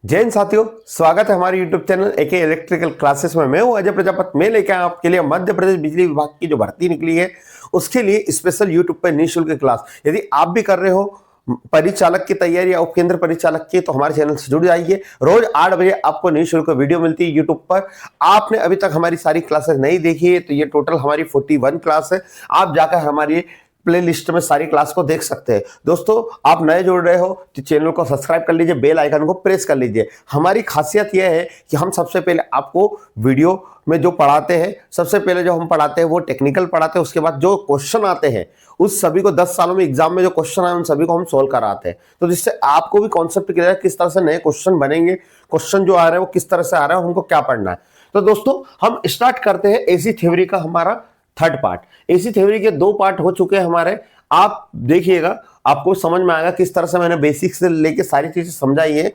जय हिंद साथियों, स्वागत है हमारे YouTube channel AK electrical classes में। मैं हूं अजय प्रजापति। मैं लेके आया आपके लिए मध्य प्रदेश बिजली विभाग की जो भर्ती निकली है उसके लिए स्पेशल YouTube पे निःशुल्क क्लास। यदि आप भी कर रहे हो परिचालक की तैयारी या उपकेंद्र परिचालक की, तो हमारे चैनल से जुड़ जाइए। रोज 8 बजे आपको निःशुल्क वीडियो मिलती है यूट्यूब पर। आपने अभी तक हमारी सारी क्लासेस नहीं देखी है तो ये टोटल हमारी 41 क्लास है। आप जाकर हमारी प्ले लिस्ट में सारी क्लास को देख सकते हैं। दोस्तों, आप नए जुड़ रहे हो तो चैनल को सब्सक्राइब कर लीजिए, बेल आइकन को प्रेस कर लीजिए। हमारी खासियत यह है कि हम सबसे पहले आपको वीडियो में जो पढ़ाते हैं, सबसे पहले जो हम पढ़ाते हैं वो टेक्निकल पढ़ाते हैं। उसके बाद जो क्वेश्चन आते हैं उस सभी को 10 सालों में एग्जाम में जो क्वेश्चन आए उन सभी को हम सोल्व कराते हैं। तो जिससे आपको भी कॉन्सेप्ट क्लियर है किस तरह से नए क्वेश्चन बनेंगे, क्वेश्चन जो आ रहे हैं वो किस तरह से आ रहे हैं, हमको क्या पढ़ना है। तो दोस्तों, हम स्टार्ट करते हैं एसी थ्योरी का हमारा थर्ड पार्ट। एसी थ्योरी के 2 पार्ट हो चुके हैं हमारे। आप देखिएगा, आपको समझ में आएगा किस तरह से मैंने बेसिक से लेके सारी चीजें समझाई है।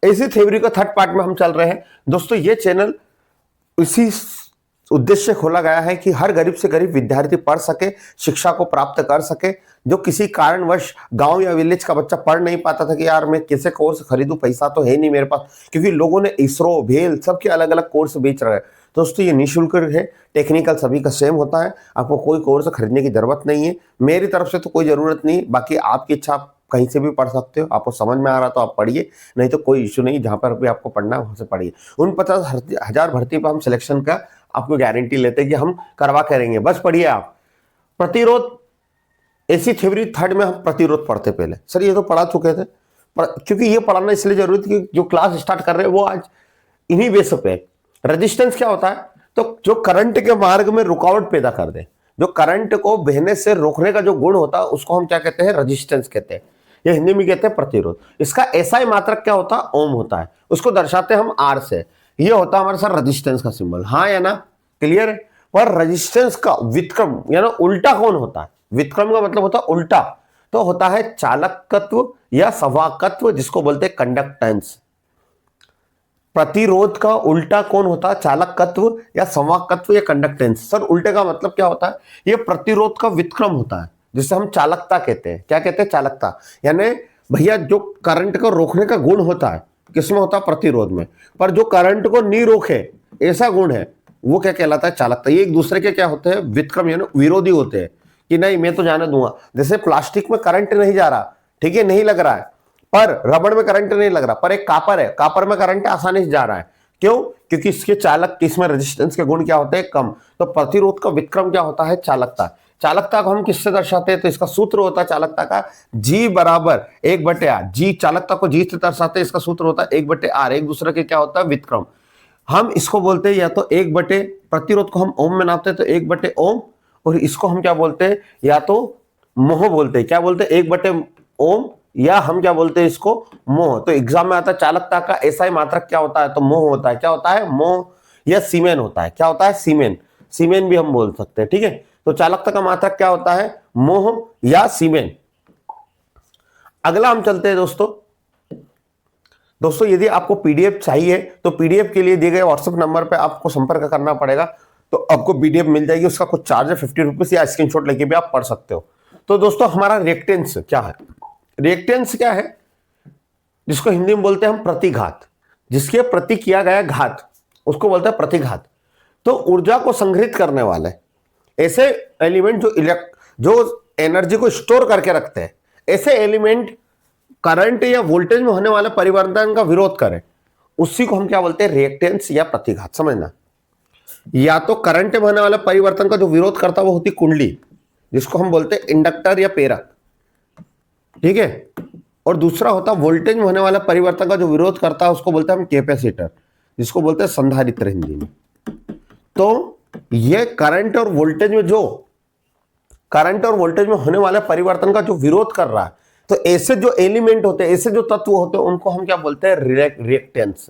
एसी थ्योरी का थर्ड पार्ट में हम चल रहे हैं। दोस्तों, ये चैनल इसी उद्देश्य से खोला गया है कि हर गरीब से गरीब विद्यार्थी पढ़ सके, शिक्षा को प्राप्त कर सके। जो किसी कारणवश गांव या विलेज का बच्चा पढ़ नहीं पाता था कि यार मैं कैसे कोर्स खरीदूं, पैसा तो है नहीं मेरे पास, क्योंकि लोगों ने इसरो भेल सबके अलग अलग कोर्स बेच रहे हैं। दोस्तों, ये निःशुल्क है, टेक्निकल सभी का सेम होता है, आपको कोई कोर्स खरीदने की जरूरत नहीं है। मेरी तरफ से तो कोई जरूरत नहीं, बाकी आपकी इच्छा, आप कहीं से भी पढ़ सकते हो। आपको समझ में आ रहा तो आप पढ़िए, नहीं तो कोई इश्यू नहीं, जहां पर भी आपको पढ़ना है वहां से पढ़िए। उन 50,000 भर्ती पर हम सिलेक्शन का आपको गारंटी लेते हैं कि हम करवा करेंगे, बस पढ़िए आप। प्रतिरोध, एसी थ्योरी थर्ड में हम प्रतिरोध पढ़ते। पहले सर ये तो पढ़ा चुके थे, पर क्योंकि ये पढ़ाना इसलिए जरूरी थी कि जो क्लास स्टार्ट कर रहे हैं वो आज इन्हीं बेस पे। रेजिस्टेंस क्या होता है? तो जो करंट के मार्ग में रुकावट पैदा कर दे, जो करंट को बहने से रोकने का जो गुण होता है उसको हम क्या कहते हैं? रेजिस्टेंस कहते हैं, या हिंदी में कहते हैं प्रतिरोध। इसका एसआई मात्रक क्या होता है? ओम होता है। उसको दर्शाते हैं हम आर से। ये होता है हमारे साथ रेजिस्टेंस का सिंबल। हाँ या ना? क्लियर है? पर रेजिस्टेंस का व्युत्क्रम यानी उल्टा कौन होता है? व्युत्क्रम का मतलब होता है उल्टा, तो होता है चालकत्व या सवाकत्व, जिसको बोलते हैं कंडक्टेंस। प्रतिरोध का उल्टा कौन होता है? चालकत्व या संवाहकत्व या कंडक्टेंस। सर उल्टे का मतलब क्या होता है? ये प्रतिरोध का व्युत्क्रम होता है, जिसे हम चालकता कहते हैं। क्या कहते हैं? चालकता। यानी भैया जो करंट को रोकने का गुण होता है किसमें होता है? प्रतिरोध में। पर जो करंट को नहीं रोके ऐसा गुण है वो क्या कहलाता है? चालकता। ये एक दूसरे के क्या होते हैं? व्युत्क्रम यानी विरोधी होते हैं, कि नहीं मैं तो जाने दूंगा। जैसे प्लास्टिक में करंट नहीं जा रहा, ठीक है, नहीं लग रहा है, पर रबड़ में करंट नहीं लग रहा, पर एक कापर है, कापर में करंट आसानी से जा रहा है। क्यों? क्योंकि इसके चालक, इसमें रेजिस्टेंस के गुण क्या होते हैं? कम। तो प्रतिरोध का व्युत्क्रम क्या होता है? चालकता। चालकता को हम किससे दर्शाते हैं? तो इसका सूत्र होता है चालकता का G बराबर 1/R। जी चालकता को G से दर्शाते हैं, इसका सूत्र होता है 1/R। एक दूसरे के क्या होता है? व्युत्क्रम। हम इसको बोलते हैं या तो 1/, प्रतिरोध को हम ओम में नापते हैं तो 1/ओम, और इसको हम क्या बोलते हैं? या तो मोह बोलते हैं। क्या बोलते हैं? 1/ओम, या हम क्या बोलते हैं इसको? मोह। तो एग्जाम में आता है चालकता का एसआई मात्रक क्या होता है? तो मोह होता है। क्या होता है? मोह या सीमेन होता है। क्या होता है? सीमेन। सीमेन भी हम बोल सकते हैं, ठीक है। तो चालकता का मात्रक क्या होता है? मोह या सीमेन। अगला हम चलते हैं दोस्तों, यदि आपको पीडीएफ चाहिए तो पीडीएफ के लिए दिए गए व्हाट्सएप नंबर पे आपको संपर्क करना पड़ेगा, तो आपको पीडीएफ मिल जाएगी। उसका कुछ चार्ज है 50 रुपीज, या स्क्रीनशॉट लेके भी आप पढ़ सकते हो। तो दोस्तों, हमारा रिएक्टेंस क्या है? रिएक्टेंस क्या है? जिसको हिंदी में बोलते हैं हम प्रतिघात। जिसके प्रति किया गया घात उसको बोलते हैं प्रतिघात। तो ऊर्जा को संग्रहित करने वाले ऐसे एलिमेंट जो एनर्जी को स्टोर करके रखते हैं, ऐसे एलिमेंट करंट या वोल्टेज में होने वाले परिवर्तन का विरोध करें, उसी को हम क्या बोलते हैं? रिएक्टेंस या प्रतिघात। समझना, या तो करंट में होने वाले परिवर्तन का जो विरोध करता है वो होती कुंडली, जिसको हम बोलते हैं इंडक्टर या प्रेरक, ठीक है। और दूसरा होता है वोल्टेज में होने वाला परिवर्तन का जो विरोध करता है उसको बोलते हैं हम कैपेसिटर, जिसको बोलते हैं संधारित्र हिंदी में। तो ये करंट और वोल्टेज में होने वाले परिवर्तन का जो विरोध कर रहा है, तो ऐसे जो एलिमेंट होते हैं, ऐसे जो तत्व होते हैं, उनको हम क्या बोलते हैं? रिएक्टेंस।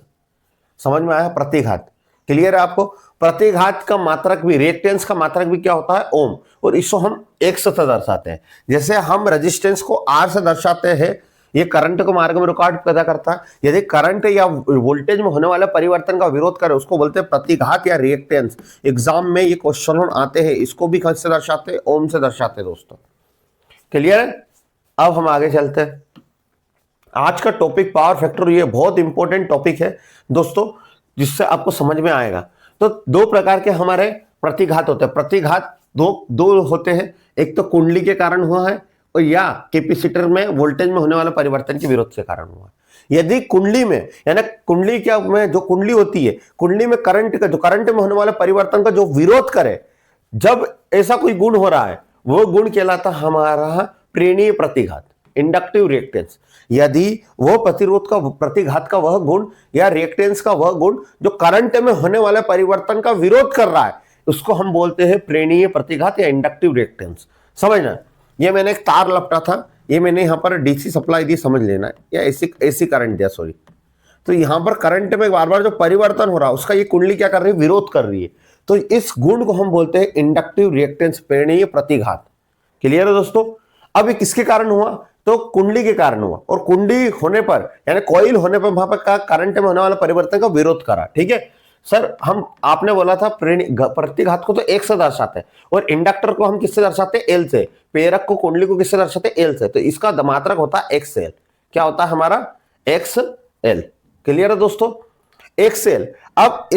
समझ में आया? प्रतिघात क्लियर है आपको? प्रतिघात का मात्रक भी, रिएक्टेंस का मात्रक भी क्या होता है? ओम। और इसको हम X से दर्शाते हैं। जैसे हम रेजिस्टेंस को R से दर्शाते हैं, ये करंट को मार्ग में रुकावट पैदा करता है। यदि करंट या वोल्टेज में होने वाले परिवर्तन का विरोध करे उसको बोलते हैं प्रतिघात या रिएक्टेंस। एग्जाम में ये क्वेश्चन आते हैं, इसको भी किससे दर्शाते हैं? ओम से दर्शाते हैं दोस्तों। क्लियर है? अब हम आगे चलते हैं। आज का टॉपिक पावर फैक्टर, ये बहुत इंपॉर्टेंट टॉपिक है दोस्तों, जिससे आपको समझ में आएगा। तो दो प्रकार के हमारे प्रतिघात होते हैं। प्रतिघात दो दो होते हैं, एक तो कुंडली के कारण हुआ है और या कैपेसिटर में वोल्टेज में होने वाले परिवर्तन के विरोध से कारण हुआ है। यदि कुंडली में, यानी कुंडली क्या में जो कुंडली होती है, कुंडली में करंट का, जो करंट में होने वाले परिवर्तन का जो विरोध करे, जब ऐसा कोई गुण हो रहा है, वो गुण कहलाता हमारा प्रेरणीय प्रतिघात, इंडक्टिव रिएक्टेंस। यदि वो प्रतिरोध का, प्रतिघात का वह गुण या रिएक्टेंस का वह गुण जो करंट में होने वाले परिवर्तन का विरोध कर रहा है, उसको हम बोलते हैं प्रेरणीय प्रतिघात या इंडक्टिव रिएक्टेंस। समझना, ये मैंने एक तार लपटा था, ये मैंने यहां पर डीसी सप्लाई दी, समझ लेना है, या एसी करंट दिया, सॉरी। तो यहां पर करंट में बार बार जो परिवर्तन हो रहा है, उसका ये कुंडली क्या कर रही है, विरोध कर रही है। तो इस गुण को हम बोलते हैं इंडक्टिव रिएक्टेंस, प्रेरणीय प्रतिघात। क्लियर है दोस्तों? अब ये किसके कारण हुआ? तो कुंडली के कारण हुआ, और कुंडली होने पर यानी कॉइल होने पर वहां पर करंट में होने वाला परिवर्तन का विरोध करा। ठीक है सर, हम आपने बोला था प्रतिघात को तो एक से दर्शाते हैं, और इंडक्टर को हम किससे दर्शाते हैं? एल से। प्रेरक को, कुंडली को किससे दर्शाते हैं? एल से। तो इसका मात्रक होता है एक्स एल। क्या होता है हमारा? X L. क्लियर है दोस्तों? X L. अब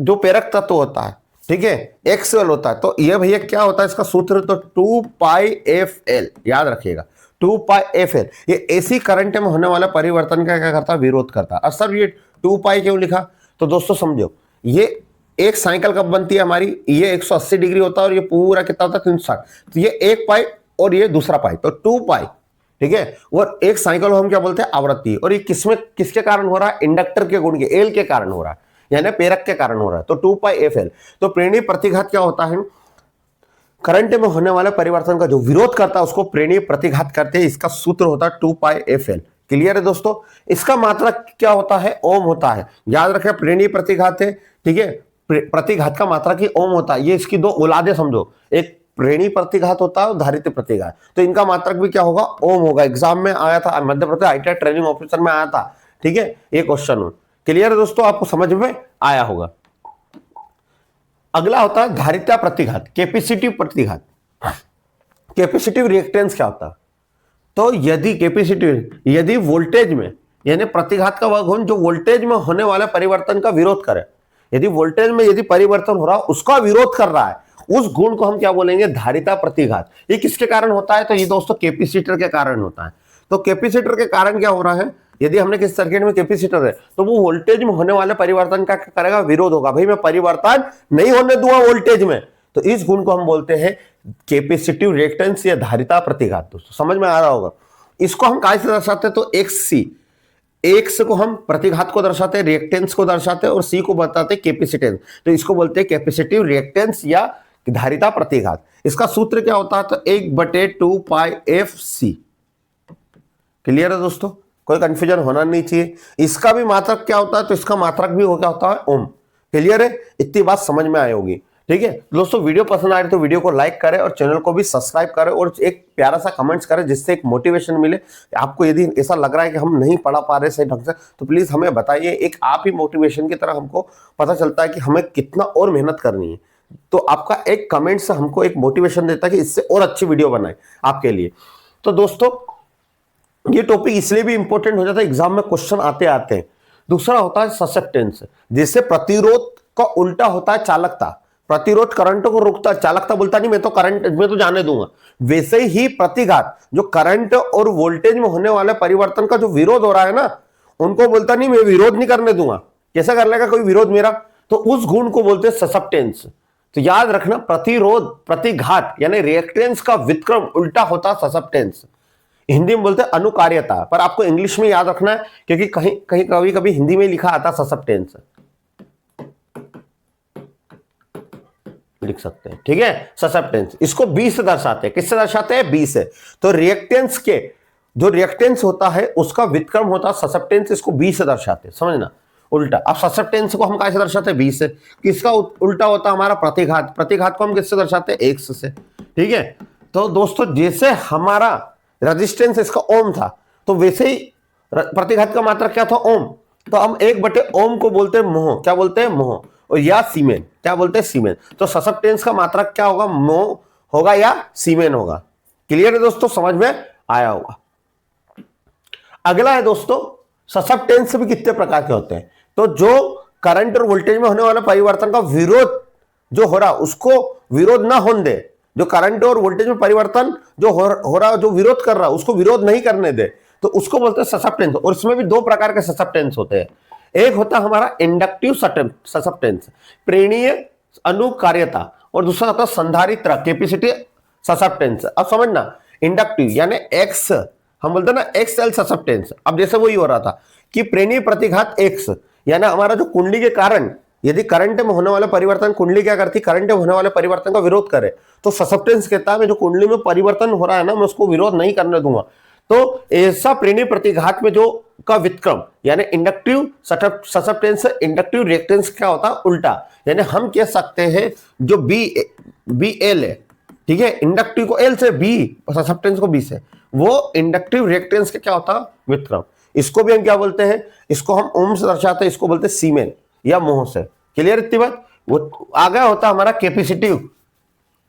जो प्रेरक तत्व होता है, ठीक है, एक्स एल होता है, तो ये भैया क्या होता है इसका सूत्र? तो 2 पाई एफ एल, याद रखिएगा, 2 पाई एफ एल। ये एसी करंट में होने वाला परिवर्तन का क्या करता है? विरोध करता है। और सर ये 2 पाई क्यों लिखा? तो दोस्तों समझो, ये एक साइकिल कब बनती है हमारी? ये 180 डिग्री होता है, और ये पूरा कितना होता है? 360। तो ये एक पाई और ये दूसरा पाई, तो 2 पाई। ठीक है, और एक साइकिल हम क्या बोलते हैं? आवृत्ति। और ये किसमें, किसके कारण हो रहा है? इंडक्टर के गुण के, एल के कारण हो रहा है, यानी प्रेरक के कारण हो रहा है। तो 2 पाई एफ एल। तो प्रेरणीय प्रतिघात क्या होता है? करंट में होने वाले परिवर्तन का जो विरोध करता है, उसको प्रेरणीय प्रतिघात करते हैं। इसका सूत्र होता है 2 पाई एफ एल। क्लियर है दोस्तों? इसका मात्रक क्या होता है? ओम होता है। याद रखें, प्रेरणीय प्रतिघात है, ठीक है, प्रतिघात का मात्रक ही ओम होता है। ये इसकी दो औलादे समझो, एक प्रेरणीय प्रतिघात होता है और धारित प्रतिघात। तो इनका मात्रक भी क्या होगा? ओम होगा। एग्जाम में आया था, Madhya Pradesh ITI training officer में आया था। ठीक है, ये क्वेश्चन। क्लियर है दोस्तों? आपको समझ में आया होगा। अगला होता है धारिता प्रतिघात, कैपेसिटिव प्रतिघात। कैपेसिटिव रिएक्टेंस क्या होता है? तो यदि कैपेसिटिव, यदि वोल्टेज में, यानी प्रतिघात का वह गुण जो वोल्टेज में होने वाले परिवर्तन का विरोध करे, यदि वोल्टेज में यदि परिवर्तन हो रहा है, उसका विरोध कर रहा है, उस गुण को हम क्या बोलेंगे? धारिता प्रतिघात। ये किसके कारण होता है? तो ये दोस्तों कैपेसिटर के कारण होता है। तो कैपेसिटर के कारण क्या हो रहा है? यदि हमने किस सर्किट में कैपेसिटर है, तो वो वोल्टेज में होने वाले परिवर्तन का क्या करेगा? विरोध होगा। भाई मैं परिवर्तन नहीं होने दूंगा वोल्टेज में, तो इस गुण को हम बोलते हैं कैपेसिटिव रिएक्टेंस या धारिता प्रतिघात। दोस्तों समझ में आ रहा होगा। इसको हम कैसे दर्शाते हैं? तो एक्स सी, एक्स को हम प्रतिघात को दर्शाते हैं, रिएक्टेंस को दर्शाते हैं, और सी को बताते हैं कैपेसिटेंस। तो इसको बोलते हैं कैपेसिटिव रिएक्टेंस या धारिता प्रतिघात। इसका सूत्र क्या होता है? तो 1/2 पाई एफ सी। क्लियर है दोस्तों? कोई कंफ्यूजन होना नहीं चाहिए। इसका भी मात्रक क्या होता है? तो इसका मात्रक भी हो क्या होता है? ओम। क्लियर है? इतनी बात समझ में आई होगी। ठीक है दोस्तों, वीडियो पसंद आए तो वीडियो को लाइक करें और चैनल को भी सब्सक्राइब करें, और एक प्यारा सा कमेंट्स करें, जिससे एक मोटिवेशन मिले। आपको यदि ऐसा लग रहा है कि हम नहीं पढ़ा पा रहे सही ढंग से, तो प्लीज हमें बताइए। एक आप ही मोटिवेशन की तरह हमको पता चलता है कि हमें कितना और मेहनत करनी है। तो आपका एक कमेंट से हमको एक मोटिवेशन देता है कि इससे और अच्छी वीडियो बनाए आपके लिए। तो दोस्तों ये टॉपिक इसलिए भी इंपॉर्टेंट हो जाता है, एग्जाम में क्वेश्चन आते आते हैं। दूसरा होता है ससेप्टेंस, जिससे प्रतिरोध का उल्टा होता है चालकता। प्रतिरोध करंट को रोकता है, चालकता बोलता नहीं मैं तो करंट में तो जाने दूंगा। वैसे ही प्रतिघात जो करंट और वोल्टेज में होने वाले परिवर्तन का जो विरोध हो रहा है ना, उनको बोलता नहीं मैं विरोध नहीं करने दूंगा। कैसा कर लेगा कोई विरोध मेरा? तो उस गुण को बोलते हैं ससेप्टेंस। तो याद रखना, प्रतिरोध, प्रतिघात यानी रिएक्टेंस का विक्रम उल्टा होता ससेप्टेंस। हिंदी में बोलते हैं अनुकार्यता, पर आपको इंग्लिश में याद रखना है, क्योंकि कहीं कहीं कभी कभी हिंदी में लिखा आता ससेप्टेंस, लिख सकते हैं। ठीक है, ससेप्टेंस। इसको 20 से दर्शाते हैं। किससे दर्शाते हैं? 20 से। तो रिएक्टेंस के जो रिएक्टेंस होता है उसका विक्रम होता है ससेप्टेंस, इसको 20 से दर्शाते हैं। समझना उल्टा। अब ससेप्टेंस को हम कैसे दर्शाते हैं? 20 से। किसका उल्टा होता है? हमारा प्रतिघात। प्रतिघात को हम किससे दर्शाते हैं? एक्स से। ठीक है, तो दोस्तों जैसे हमारा रेजिस्टेंस इसका ओम था, तो वैसे ही प्रतिघात का मात्रक क्या था? ओम। तो हम 1/ओम को बोलते हैं मोह। क्या बोलते हैं? मोह। और या सीमेन। क्या बोलते हैं? सीमेन। तो ससेप्टेंस का मात्रक क्या होगा? मोह होगा या सीमेन होगा। क्लियर है दोस्तों? समझ में आया होगा। अगला है दोस्तों, ससेप्टेंस भी कितने प्रकार के होते हैं। तो जो करंट और वोल्टेज में होने वाला परिवर्तन का विरोध जो हो रहा उसको विरोध ना होने दे, जो करंट और वोल्टेज में परिवर्तन जो हो रहा जो विरोध कर रहा उसको विरोध नहीं करने दे, तो उसको बोलते हैं ससेप्टेंस। और इसमें भी दो प्रकार के ससेप्टेंस होते हैं। एक होता है हमारा इंडक्टिव ससेप्टेंस, प्रेरणीय अनुकार्यता, और दूसरा होता है संधारित्र कैपेसिटी ससेप्टेंस। अब समझना, इंडक्टिव यानी एक्स, हम बोलते हैं ना एक्स एल ससेप्टेंस। अब जैसे वही हो रहा था कि प्रेरणीय प्रतिघात एक्स, यानी हमारा जो कुंडली के कारण यदि करंट में होने वाला परिवर्तन, कुंडली क्या करती, करंट में होने वाले परिवर्तन का विरोध करे, तो ससेप्टेंस कहता है जो कुंडली में परिवर्तन हो रहा है ना, मैं उसको विरोध नहीं करने दूंगा। तो ऐसा प्रेरणीय प्रतिघात में जो का विक्रम यानी इंडक्टिव ससेप्टेंस, इंडक्टिव रिएक्टेंस क्या होता है उल्टा, यानी हम कह सकते हैं जो बी एल है, ठीक है, इंडक्टिव को एल से, बी ससेप्टेंस को बी से, वो इंडक्टिव रिएक्टेंस का क्या होता है विक्रम। इसको भी हम क्या बोलते हैं, इसको हम ओम से दर्शाते हैं, इसको बोलते हैं सीमेन या मोह से। क्लियर इतनी बात। वो आगे होता है हमारा कैपेसिटिव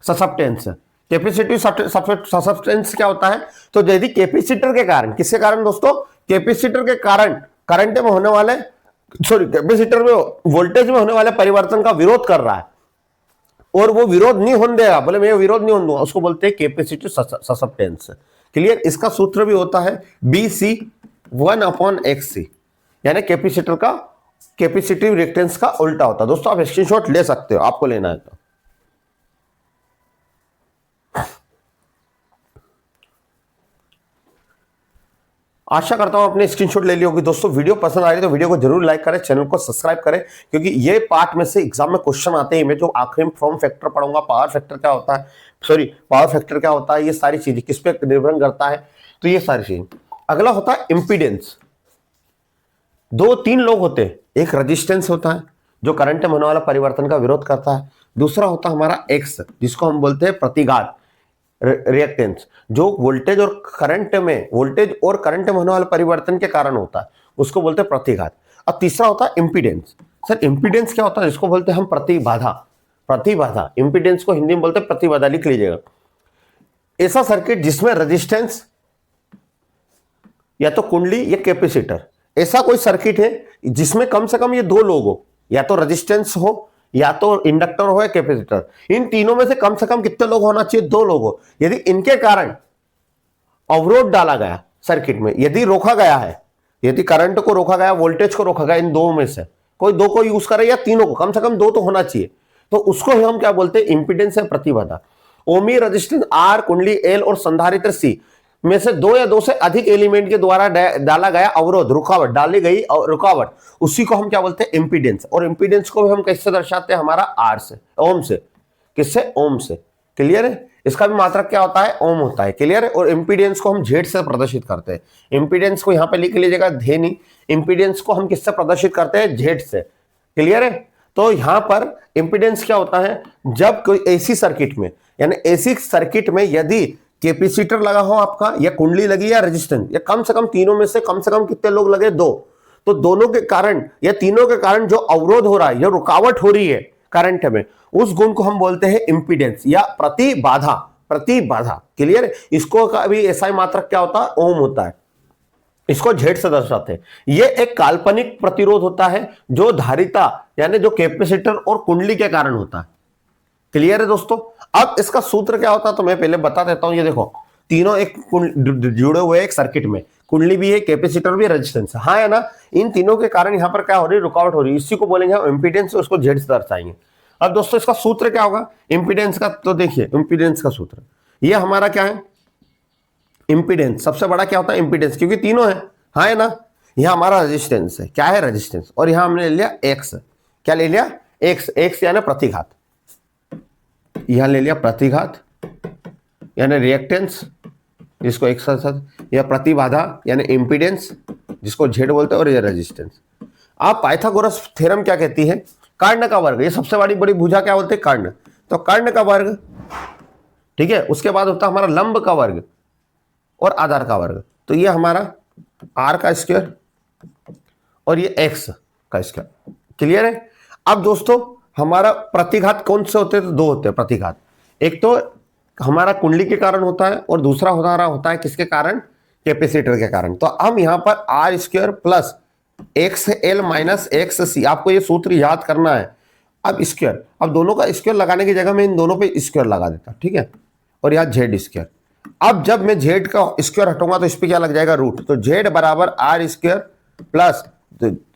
ससेप्टेंस। कैपेसिटिव ससेप्टेंस क्या होता है, तो यदि कैपेसिटर के कारण, किसके कारण दोस्तों, कैपेसिटर के कारण करंट में होने वाले, कैपेसिटर में वोल्टेज में होने वाले परिवर्तन का विरोध कर रहा है और वो विरोध नहीं होने देगा, बोले मैं विरोध नहीं होने दूंगा, उसको बोलते हैं कैपेसिटिव ससेप्टेंस। क्लियर। इसका सूत्र भी होता है BC1/XC, यानी कैपेसिटर का कैपेसिटिव रिएक्टेंस का उल्टा होता है। दोस्तों आप स्क्रीनशॉट ले सकते हो, आपको लेना है तो। आशा करता हूं आपने स्क्रीनशॉट ले ली होगी। दोस्तों वीडियो पसंद आ रही है तो वीडियो को जरूर लाइक करें, चैनल को सब्सक्राइब करें, क्योंकि ये पार्ट में से एग्जाम में क्वेश्चन आते हैं। मैं जो आखिरी में फॉर्म फैक्टर पढ़ूंगा, पावर फैक्टर क्या होता है, पावर फैक्टर क्या होता है, ये सारी चीजें किस पे निर्भर करता है, तो ये सारी चीजें। अगला होता है इंपीडेंस। 2-3 लोग होते हैं, एक रेजिस्टेंस होता है जो करंट में होने वाला परिवर्तन का विरोध करता है, दूसरा होता है हमारा एक्स जिसको हम बोलते हैं प्रतिघात रिएक्टेंस, जो वोल्टेज और करंट में होने वाले परिवर्तन के कारण होता है, उसको बोलते हैं प्रतिघात। अब तीसरा होता है इंपीडेंस। सर इंपीडेंस क्या होता है, जिसको बोलते हैं हम प्रतिबाधा। इंपीडेंस को हिंदी में बोलते हैं प्रतिबाधा, लिख लीजिएगा। ऐसा सर्किट जिसमें रेजिस्टेंस या तो कुंडली या कैपेसिटर, ऐसा कोई सर्किट है जिसमें कम से कम ये 2 लोग हो, या तो रेजिस्टेंस हो, या तो इंडक्टर हो, या कैपेसिटर। इन तीनों में से कम कितने लोग होना चाहिए, 2 लोग हो। यदि इनके कारण अवरोध डाला गया सर्किट में, यदि रोका गया है, यदि करंट को रोका गया, वोल्टेज को रोका गया, इन 2 में से कोई 2 को यूज करे या तीनों को, कम से कम 2 तो होना चाहिए, तो उसको हम क्या बोलते हैं, इंपीडेंस है प्रतिबाधा। ओमी रेजिस्टेंस आर, कुंडली एल और संधारित्र सी में से 2 या 2 से अधिक एलिमेंट के द्वारा डाला गया अवरोध, डाली गई रुकावट, उसी को हम क्या बोलते हैं, इंपीडेंस। और इंपीडेंस को भी हम किससे दर्शाते हैं, हमारा आर से, ओम से। किससे, ओम से। क्लियर है। इसका भी मात्रक क्या होता है, ओम होता है। क्लियर है। और इंपीडेंस को हम जेड से प्रदर्शित करते हैं। इंपीडेंस को यहां पे लिख लीजिएगा, धेनी। इंपीडेंस को हम किससे प्रदर्शित करते हैं, जेड से। क्लियर है। तो यहां पर इंपीडेंस क्या होता है, जब कोई एसी सर्किट में, यानी एसी सर्किट में यदि कैपेसिटर लगा हो आपका, या कुंडली लगी, या रेजिस्टेंस, या कम से कम तीनों में से कम कितने लोग लगे, 2, तो दोनों के कारण या तीनों के कारण जो अवरोध हो रहा है, या रुकावट हो रही है करंट में, उस गुण को हम बोलते हैं इंपीडेंस या प्रतिबाधा। क्लियर है। इसको का भी एसआई मात्रक क्या होता है, ओम होता है। इसको जेड से दर्शाते हैं। ये एक काल्पनिक प्रतिरोध होता है जो धारिता यानी जो कैपेसिटर और कुंडली के कारण होता है। क्लियर है दोस्तों। अब इसका सूत्र क्या होता है तो मैं पहले बता देता हूं। ये देखो, तीनों एक जुड़े हुए एक सर्किट में, कुंडली भी है, कैपेसिटर भी, रेजिस्टेंस, हाँ है ना। इन तीनों के कारण यहां पर क्या हो रही है, रुकावट हो रही है। इसी को बोलेंगे हम इंपीडेंस, उसको जेड से दर्शाएंगे। अब दोस्तों इसका सूत्र क्या होगा इंपीडेंस का, तो देखिए इंपीडेंस का सूत्र, ये हमारा क्या है, इंपीडेंस सबसे बड़ा क्या होता है, इंपीडेंस, क्योंकि तीनों है, हाँ है ना। यहां हमारा रेजिस्टेंस है, क्या है, रेजिस्टेंस, और यहां हमने ले लिया एक्स, क्या ले लिया, एक्स यानी प्रतिघात, यहां ले लिया प्रतिघात यानी रिएक्टेंस जिसको एक साथ, या प्रतिबाधा यानी इंपीडेंस जिसको जेड बोलते हैं, और ये रेजिस्टेंस। आप पाइथागोरस थ्योरम क्या कहती है, कर्ण का वर्ग, ये सबसे बड़ी भुजा क्या बोलते हैं, कर्ण। तो कर्ण का वर्ग, ठीक है। उसके बाद होता है हमारा लंब का वर्ग और आधार का वर्ग। तो ये हमारा आर का स्क्वायर और ये एक्स का स्क्वायर। क्लियर है। अब दोस्तों हमारा प्रतिघात कौन से होते हैं, तो 2 होते हैं प्रतिघात। एक तो हमारा कुंडली के कारण होता है और दूसरा होता है किसके कारण, कैपेसिटर के कारण। तो हम यहाँ पर R square plus X L minus X C, आपको ये सूत्र याद करना है। अब स्क्वायर, अब दोनों का स्क्वायर लगाने की जगह मैं इन दोनों पे स्क्वायर लगा देता, ठीक है, और यहाँ जेड स्क्वायर। अब जब मैं जेड का स्क्वायर हटूंगा तो इस पे क्या लग जाएगा, रूट। तो जेड बराबर आर स्क्वायर प्लस,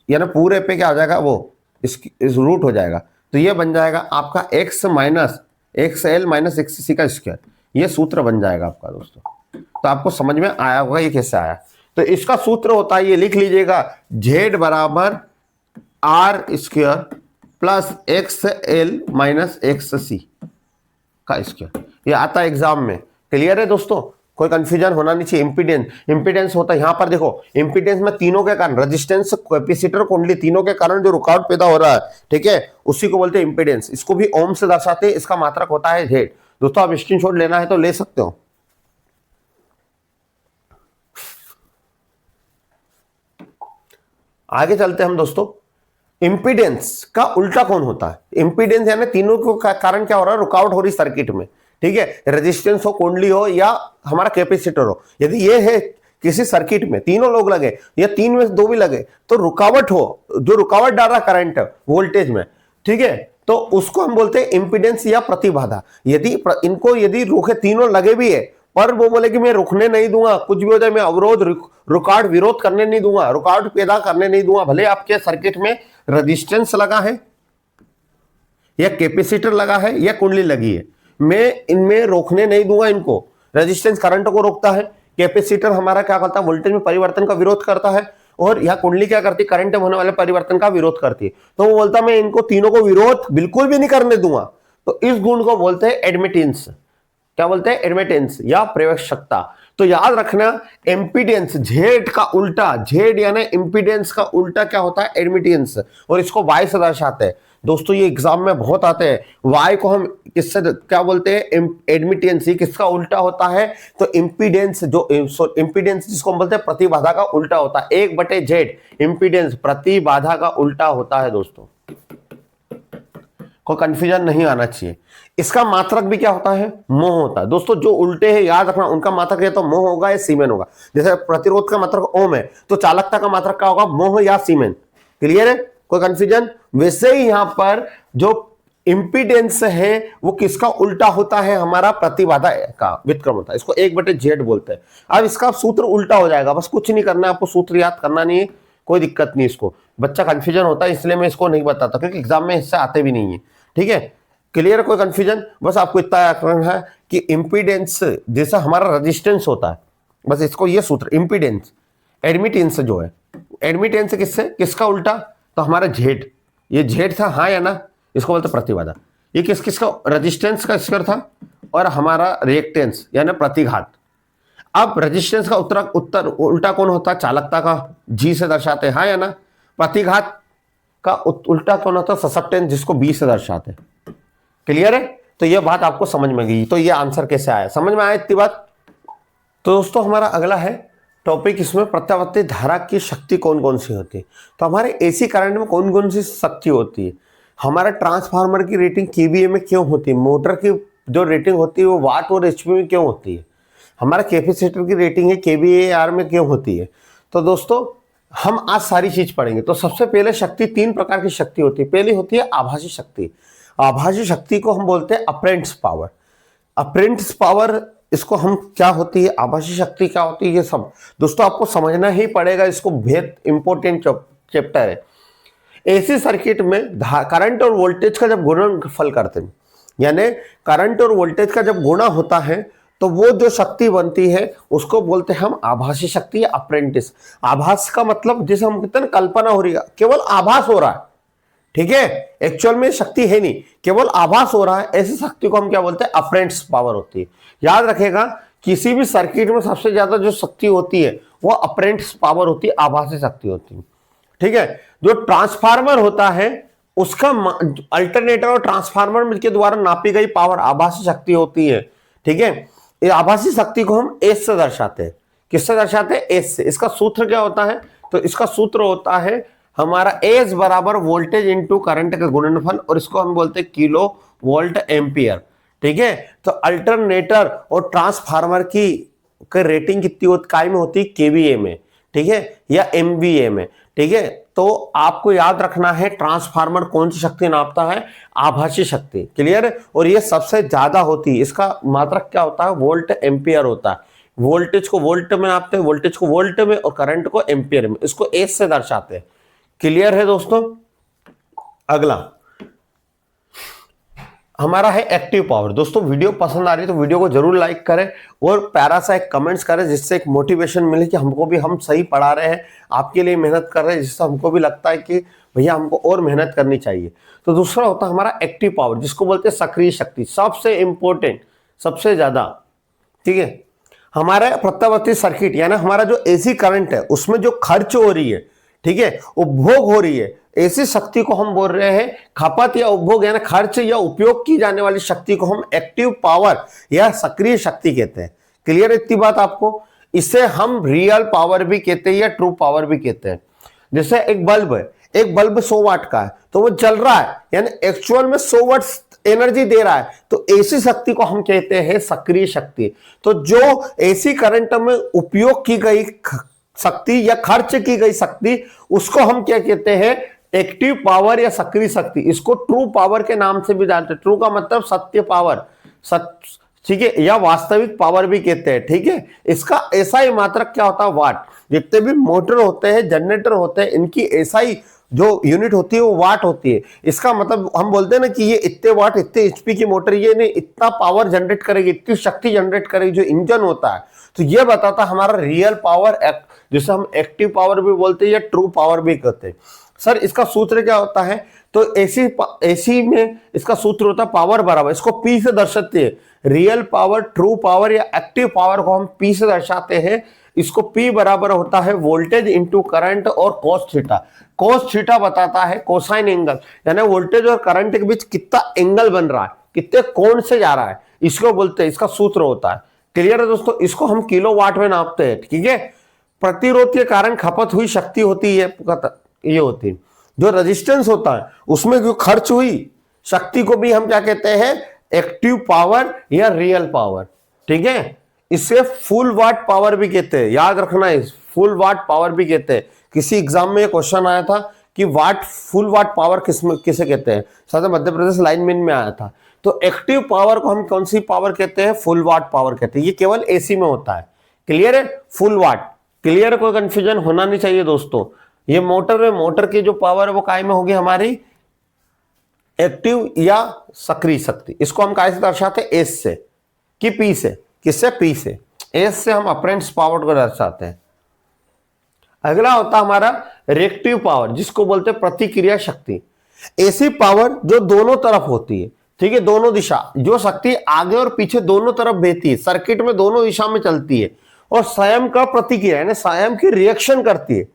यानी पूरे पे क्या हो जाएगा, वो इस रूट हो जाएगा। तो ये बन जाएगा आपका X minus X L minus X C का स्क्वायर, ये सूत्र बन जाएगा आपका दोस्तों। तो आपको समझ में आया होगा ये कैसे आया। तो इसका सूत्र होता है, ये लिख लीजिएगा, जेड बराबर R square plus X L minus X C का स्क्वायर, ये आता है एग्जाम में। क्लियर है दोस्तों, कोई कंफ्यूजन होना नहीं चाहिए। इंपीडेंस होता है, यहां पर देखो इंपीडेंस में तीनों के कारण, रेजिस्टेंस, कैपेसिटर, कुंडली, तीनों के कारण जो रुकावट पैदा हो रहा है, ठीक है, उसी को बोलते हैं इंपीडेंस। इसको भी ओम से दर्शाते हैं, इसका मात्रक होता है जेड। दोस्तों आप स्क्रीनशॉट लेना है तो ले सकते हो। आगे चलते हैं हम दोस्तों। इंपीडेंस का उल्टा कौन होता है? इंपीडेंस यानी तीनों को कारण क्या हो रहा है, रुकावट हो रही सर्किट में, ठीक है, रेजिस्टेंस हो, कुंडली हो, या हमारा कैपेसिटर हो। यदि ये है किसी सर्किट में तीनों लोग लगे या तीन में से दो भी लगे, तो रुकावट हो, जो रुकावट डाल रहा करंट वोल्टेज में, ठीक है, तो उसको हम बोलते हैं इंपीडेंस या प्रतिबाधा। यदि इनको यदि रोके, तीनों लगे भी है, पर वो बोले कि मैं रुकने नहीं दूंगा, कुछ भी हो जाए मैं अवरोध, रुकावट, विरोध करने नहीं दूंगा, रुकावट पैदा करने नहीं दूंगा, भले आपके सर्किट में रेजिस्टेंस लगा है या कैपेसिटर लगा है या कुंडली लगी है, मैं इनमें रोकने नहीं दूंगा इनको। रेजिस्टेंस करंट को रोकता है, कैपेसिटर हमारा क्या करता है, वोल्टेज में परिवर्तन का विरोध करता है, और यह कुंडली क्या करती है, करंट में होने वाले परिवर्तन का विरोध करती है। तो वो बोलता है मैं इनको तीनों को विरोध बिल्कुल भी नहीं करने दूंगा। तो इस गुण को बोलते हैं एडमिटेंस। क्या बोलते हैं? एडमिटेंस या प्रवेशकता। तो याद रखना, एम्पीडेंस, जेड का उल्टा, जेड यानी इंपीडेंस का उल्टा क्या होता है, एडमिटेंस, और इसको वाई से दर्शाते हैं। दोस्तों ये एग्जाम में बहुत आते हैं, वाई को हम किससे क्या बोलते हैं, एडमिटेंस। ये किसका उल्टा होता है? तो इंपीडेंस, जो इंपीडेंस जिसको हम बोलते हैं प्रतिबाधा का उल्टा होता है। 1/जेड इंपीडेंस प्रतिबाधा का उल्टा होता है दोस्तों, कोई कंफ्यूजन नहीं आना चाहिए। इसका मात्रक भी क्या होता है, मोह होता है। दोस्तों जो उल्टे हैं याद रखना, उनका मात्रक या तो मोह होगा या सीमेन होगा। जैसे प्रतिरोध का मात्रक ओम है, तो चालकता का मात्रक क्या होगा, मोह या सीमेन। क्लियर है, कोई कंफ्यूजन? वैसे ही यहां पर जो इंपीडेंस है वो किसका उल्टा होता है, हमारा प्रतिबाधा का व्युत्क्रम होता है। इसको 1/जेड बोलते हैं। अब इसका सूत्र उल्टा हो जाएगा, बस कुछ नहीं करना है आपको, सूत्र याद करना नहीं है, कोई दिक्कत नहीं। इसको बच्चा कंफ्यूजन होता है, इसलिए मैं इसको नहीं बताता, क्योंकि एग्जाम में इससे आते भी नहीं है, ठीक है। क्लियर है, कोई कंफ्यूजन? बस आपको इतना याद करना है कि इंपीडेंस जैसा हमारा रेजिस्टेंस होता है, बस इसको ये सूत्र इंपीडेंस, एडमिटेंस जो है, एडमिटेंस किससे, किसका उल्टा, तो हमारा जेड, ये जेड था, हाँ या ना, इसको बोलते प्रतिबाधा। ये किसका, रेजिस्टेंस का स्क्वायर था, और हमारा रिएक्टेंस यानी प्रतिघात। अब रेजिस्टेंस का उत्तर उल्टा कौन होता है, चालकता का, जी से दर्शाते हैं, हाँ या ना। प्रतिघात का उल्टा कौन होता है, ससेप्टेंस, जिसको बी से दर्शाते हैं। क्लियर है, तो ये बात आपको समझ में गई। तो ये आंसर कैसे आया, समझ में आया इतनी बात? तो दोस्तों हमारा अगला है टॉपिक, इसमें प्रत्यावर्ती धारा की शक्ति कौन कौन सी होती है। तो हमारे एसी करंट में कौन कौन सी शक्ति होती है, हमारा ट्रांसफार्मर की रेटिंग केवीए में क्यों होती है, मोटर की जो रेटिंग होती है वो वाट और एचपी में क्यों होती है, हमारा कैपेसिटर की रेटिंग है केवीएआर में क्यों होती है। तो दोस्तों हम आज सारी चीज पढ़ेंगे। तो सबसे पहले शक्ति, 3 प्रकार की शक्ति होती है। पहली होती है आभासी शक्ति। आभासी शक्ति को हम बोलते हैं अप्रेंटिस पावर। अप्रेंटिस पावर, इसको हम क्या होती है, आभासी शक्ति क्या होती है, ये सब दोस्तों आपको समझना ही पड़ेगा। इसको बेहद इंपॉर्टेंट चैप्टर है। एसी सर्किट में करंट और वोल्टेज का जब गुणनफल करते हैं, यानी करंट और वोल्टेज का जब गुणा होता है, तो वो जो शक्ति बनती है उसको बोलते हैं हम आभासी शक्ति या अप्रेंटिस। आभास का मतलब जैसे हम कहते हैं कल्पना हो रही है, केवल आभास हो रहा है, ठीक है, एक्चुअल में शक्ति है नहीं, केवल आभास हो रहा है, ऐसी शक्ति को हम क्या बोलते हैं, अप्रेंटिस पावर होती है। याद रखेगा, किसी भी सर्किट में सबसे ज्यादा जो शक्ति होती है वो अप्रेंटिस पावर होती है, आभासी शक्ति होती है, ठीक है। जो ट्रांसफार्मर होता है उसका अल्टरनेटर और ट्रांसफार्मर के द्वारा नापी गई पावर आभासी शक्ति होती है, ठीक है। ये आभासी शक्ति को हम एस से दर्शाते हैं। किससे दर्शाते हैं? एस से। इसका सूत्र क्या होता है? तो इसका सूत्र होता है हमारा एस बराबर वोल्टेज इंटू करंट का गुणनफल, और इसको हम बोलते हैं किलो वोल्ट एम्पियर, ठीक है। तो अल्टरनेटर और ट्रांसफार्मर की की रेटिंग कितनी होती, काय में होती है, केवीए में, ठीक है, या एमवीए में, ठीक है। तो आपको याद रखना है ट्रांसफार्मर कौन सी शक्ति नापता है, आभासी शक्ति, क्लियर है। और ये सबसे ज्यादा होती है, इसका मात्रक क्या होता है, वोल्ट एम्पियर होता है। वोल्टेज को वोल्ट में नापते हैं, वोल्टेज को वोल्ट में, और करंट को एम्पियर में, इसको एस से दर्शाते हैं। क्लियर है दोस्तों। अगला हमारा है एक्टिव पावर। दोस्तों वीडियो पसंद आ रही है तो वीडियो को जरूर लाइक करें और प्यारा सा एक कमेंट्स करें, जिससे एक मोटिवेशन मिले कि हमको भी, हम सही पढ़ा रहे हैं, आपके लिए मेहनत कर रहे हैं, जिससे हमको भी लगता है कि भैया हमको और मेहनत करनी चाहिए। तो दूसरा होता है हमारा एक्टिव पावर, जिसको बोलते हैं सक्रिय शक्ति, सबसे इंपॉर्टेंट, सबसे ज्यादा, ठीक है। हमारा प्रत्यावर्ती सर्किट यानी हमारा जो एसी करंट है उसमें जो खर्च हो रही है, ठीक है, उपभोग हो रही है, ऐसी शक्ति को हम बोल रहे हैं खपत या उपभोग, यानी खर्च या उपयोग की जाने वाली शक्ति को हम एक्टिव पावर या सक्रिय शक्ति कहते हैं। क्लियर है इतनी बात आपको। इसे हम रियल पावर भी कहते हैं या ट्रू पावर भी कहते हैं। जैसे एक बल्ब है, एक बल्ब 100 वाट का है तो वो जल रहा है, यानी एक्चुअल में 100 वाट एनर्जी दे रहा है, तो ऐसी शक्ति को हम कहते हैं सक्रिय शक्ति। तो जो एसी करंट में उपयोग की गई शक्ति या खर्च की गई शक्ति, उसको हम क्या कहते हैं, एक्टिव पावर या सक्रिय शक्ति। इसको ट्रू पावर के नाम से भी जानते हैं। ट्रू का मतलब सत्य पावर, ठीक है, या वास्तविक पावर भी कहते हैं, ठीक है। इसका एसआई मात्रक क्या होता है, वाट। जितने भी मोटर होते हैं, जनरेटर होते हैं, इनकी एसआई जो यूनिट होती है वो वाट होती है। इसका मतलब हम बोलते हैं ना कि ये इतने वाट, इतने एचपी की मोटर, ये नहीं इतना पावर जनरेट करेगी, इतनी शक्ति जनरेट करेगी जो इंजन होता है। तो ये बताता हमारा रियल पावर, जिसे हम एक्टिव पावर भी बोलते हैं या ट्रू पावर भी कहते हैं। सर इसका सूत्र क्या होता है, तो एसी में इसका सूत्र होता है पावर बराबर, इसको पी से दर्शाते हैं। रियल पावर, ट्रू पावर या एक्टिव पावर को हम पी से दर्शाते हैं। इसको पी बराबर होता है वोल्टेज इंटू करंट और कोस थीटा। कोस थीटा बताता है कोसाइन एंगल, यानी वोल्टेज और करंट के बीच कितना एंगल बन रहा है, कितने कोण से जा रहा है, इसको बोलते हैं, इसका सूत्र होता है। क्लियर है दोस्तों। इसको हम किलोवाट में नापते हैं, ठीक है। प्रतिरोध के कारण खपत हुई शक्ति होती है, ये होती है। जो रेजिस्टेंस होता है उसमें जो खर्च हुई शक्ति को भी हम क्या कहते हैं, एक्टिव पावर या रियल पावर, ठीक है। इसे फुल वाट पावर भी कहते हैं, याद रखना है, फुल वाट पावर भी कहते हैं। किसी एग्जाम में क्वेश्चन आया था कि वाट, फुल वाट पावर किसे कहते हैं, शायद मध्य प्रदेश लाइनमैन में आया था। तो एक्टिव पावर को हम कौन सी पावर कहते हैं, फुल वाट पावर कहते हैं। ये केवल एसी में होता है। क्लियर है, फुल वाट। क्लियर है, कोई कंफ्यूजन होना नहीं चाहिए दोस्तों। ये मोटर में, मोटर की जो पावर है वो काय में होगी, हमारी एक्टिव या सक्रिय शक्ति। इसको हम काय से दर्शाते हैं, एस से कि पी से, किससे, पी से। एस से हम अप्रेंट्स पावर को दर्शाते हैं। अगला होता हमारा रिएक्टिव पावर, जिसको बोलते हैं प्रतिक्रिया शक्ति। ऐसी पावर जो दोनों तरफ होती है, ठीक है, दोनों दिशा, जो शक्ति आगे और पीछे दोनों तरफ बहती है, सर्किट में दोनों दिशा में चलती है और स्वयं का प्रतिक्रिया यानी स्वयं की रिएक्शन करती है,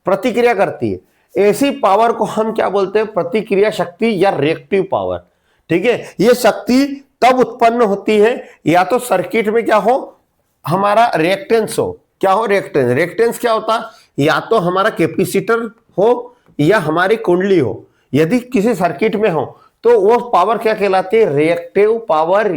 प्रतिक्रिया करती है। ऐसी पावर को हम क्या बोलते हैं, प्रतिक्रिया शक्ति या रिएक्टिव पावर, ठीक है। यह शक्ति तब उत्पन्न होती है या तो सर्किट में क्या हो, हमारा रिएक्टेंस हो, क्या हो, रिएक्टेंस। रिएक्टेंस क्या होता है, या तो हमारा कैपेसिटर हो या हमारी कुंडली हो। यदि किसी सर्किट में हो तो वो पावर क्या कहलाती है, रिएक्टिव पावर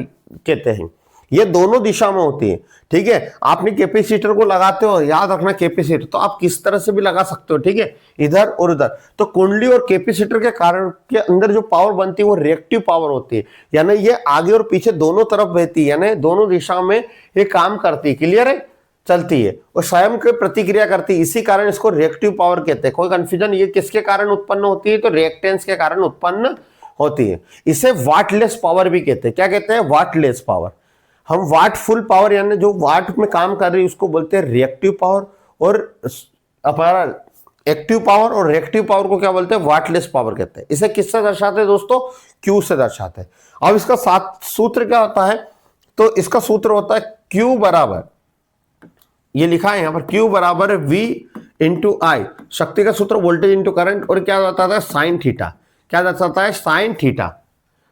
कहते हैं। ये दोनों दिशा में होती है, ठीक है। आपने कैपेसिटर को लगाते हो, याद रखना कैपेसिटर तो आप किस तरह से भी लगा सकते हो, ठीक है, इधर और उधर। तो कुंडली और कैपेसिटर के कारण के अंदर जो पावर बनती है वो रिएक्टिव पावर होती है, यानी ये आगे और पीछे दोनों तरफ बहती है, यानी दोनों दिशा में ये काम करती है। क्लियर है, चलती है और स्वयं की प्रतिक्रिया करती है, इसी कारण इसको रिएक्टिव पावर कहते हैं। कोई कंफ्यूजन, ये किसके कारण उत्पन्न होती है, तो रिएक्टेंस के कारण उत्पन्न होती है। इसे वाटलेस पावर भी कहते हैं। क्या कहते हैं, वाटलेस पावर। हम वाट फुल पावर यानी जो वाट में काम कर रही है उसको बोलते हैं रिएक्टिव पावर, और हमारा एक्टिव पावर और रिएक्टिव पावर को क्या बोलते हैं, वाटलेस पावर कहते हैं। इसे किससे दर्शाते हैं दोस्तों, क्यू से दर्शाते हैं। अब इसका साथ सूत्र क्या होता है, तो इसका सूत्र होता है क्यू बराबर, ये लिखा है यहां पर, क्यू बराबर वी इंटू आई। शक्ति का सूत्र वोल्टेज इंटू करंट, और क्या बताता है, साइन थीटा। क्या दर्शाता है, sine theta,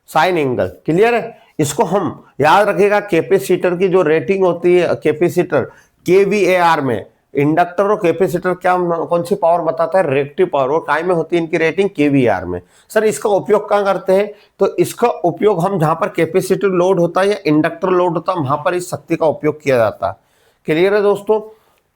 sign angle. Clear है। इसको हम याद रखिएगा, कैपेसिटर की जो रेटिंग होती है, कैपेसिटर केवीएआर में, इंडक्टर और कैपेसिटर क्या, कौन सी पावर बताता है, रिएक्टिव पावर, और काय में होती है इनकी रेटिंग, केवीएआर में। सर इसका उपयोग कहाँ करते हैं, तो इसका उपयोग हम जहां पर कैपेसिटर लोड होता है या इंडक्टर लोड होता है वहां पर इस शक्ति का उपयोग किया जाता है। क्लियर है दोस्तों।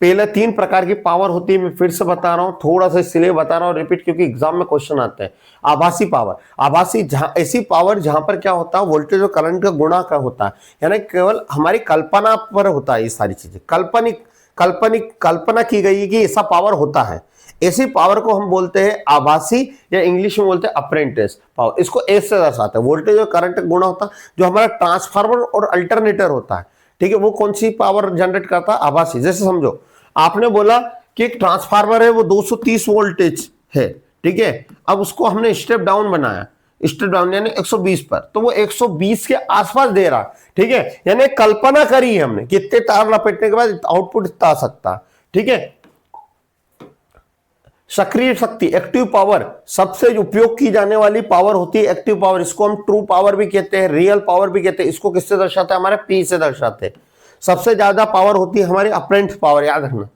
पहले 3 प्रकार की पावर होती है, मैं फिर से बता रहा हूं, थोड़ा सा इसलिए बता रहा हूं रिपीट, क्योंकि एग्जाम में क्वेश्चन आते हैं। आभासी पावर, आभासी ऐसी पावर जहां पर क्या होता है, वोल्टेज और करंट का गुणा का होता है, यानी केवल हमारी कल्पना पर होता है। ये सारी चीजें कल्पना की गई है कि ऐसा पावर होता है। ऐसी पावर को हम बोलते हैं आभासी, या इंग्लिश में बोलते हैं अप्रेंटिस पावर। इसको एस से दर्शाते हैं। वोल्टेज और करंट का गुणा होता है, जो हमारा ट्रांसफार्मर और अल्टरनेटर होता है, ठीक है, वो कौन सी पावर जनरेट करता है, आभासी। जैसे समझो आपने बोला कि एक ट्रांसफार्मर है, वो 230 वोल्टेज है, ठीक है, अब उसको हमने स्टेप डाउन बनाया, स्टेप डाउन यानी 120 पर, तो वो 120 के आसपास दे रहा, ठीक है, यानी कल्पना करी है हमने कि इतने तार लपेटने के बाद आउटपुट इतना आ सकता, ठीक है। सक्रिय शक्ति, एक्टिव पावर, सबसे उपयोग की जाने वाली पावर होती है एक्टिव पावर। इसको हम ट्रू पावर भी कहते हैं, रियल पावर भी कहते हैं। इसको किससे दर्शाते हैं, हमारे पी से दर्शाते हैं। सबसे ज्यादा पावर होती है हमारी अप्रेंट पावर, याद रखना।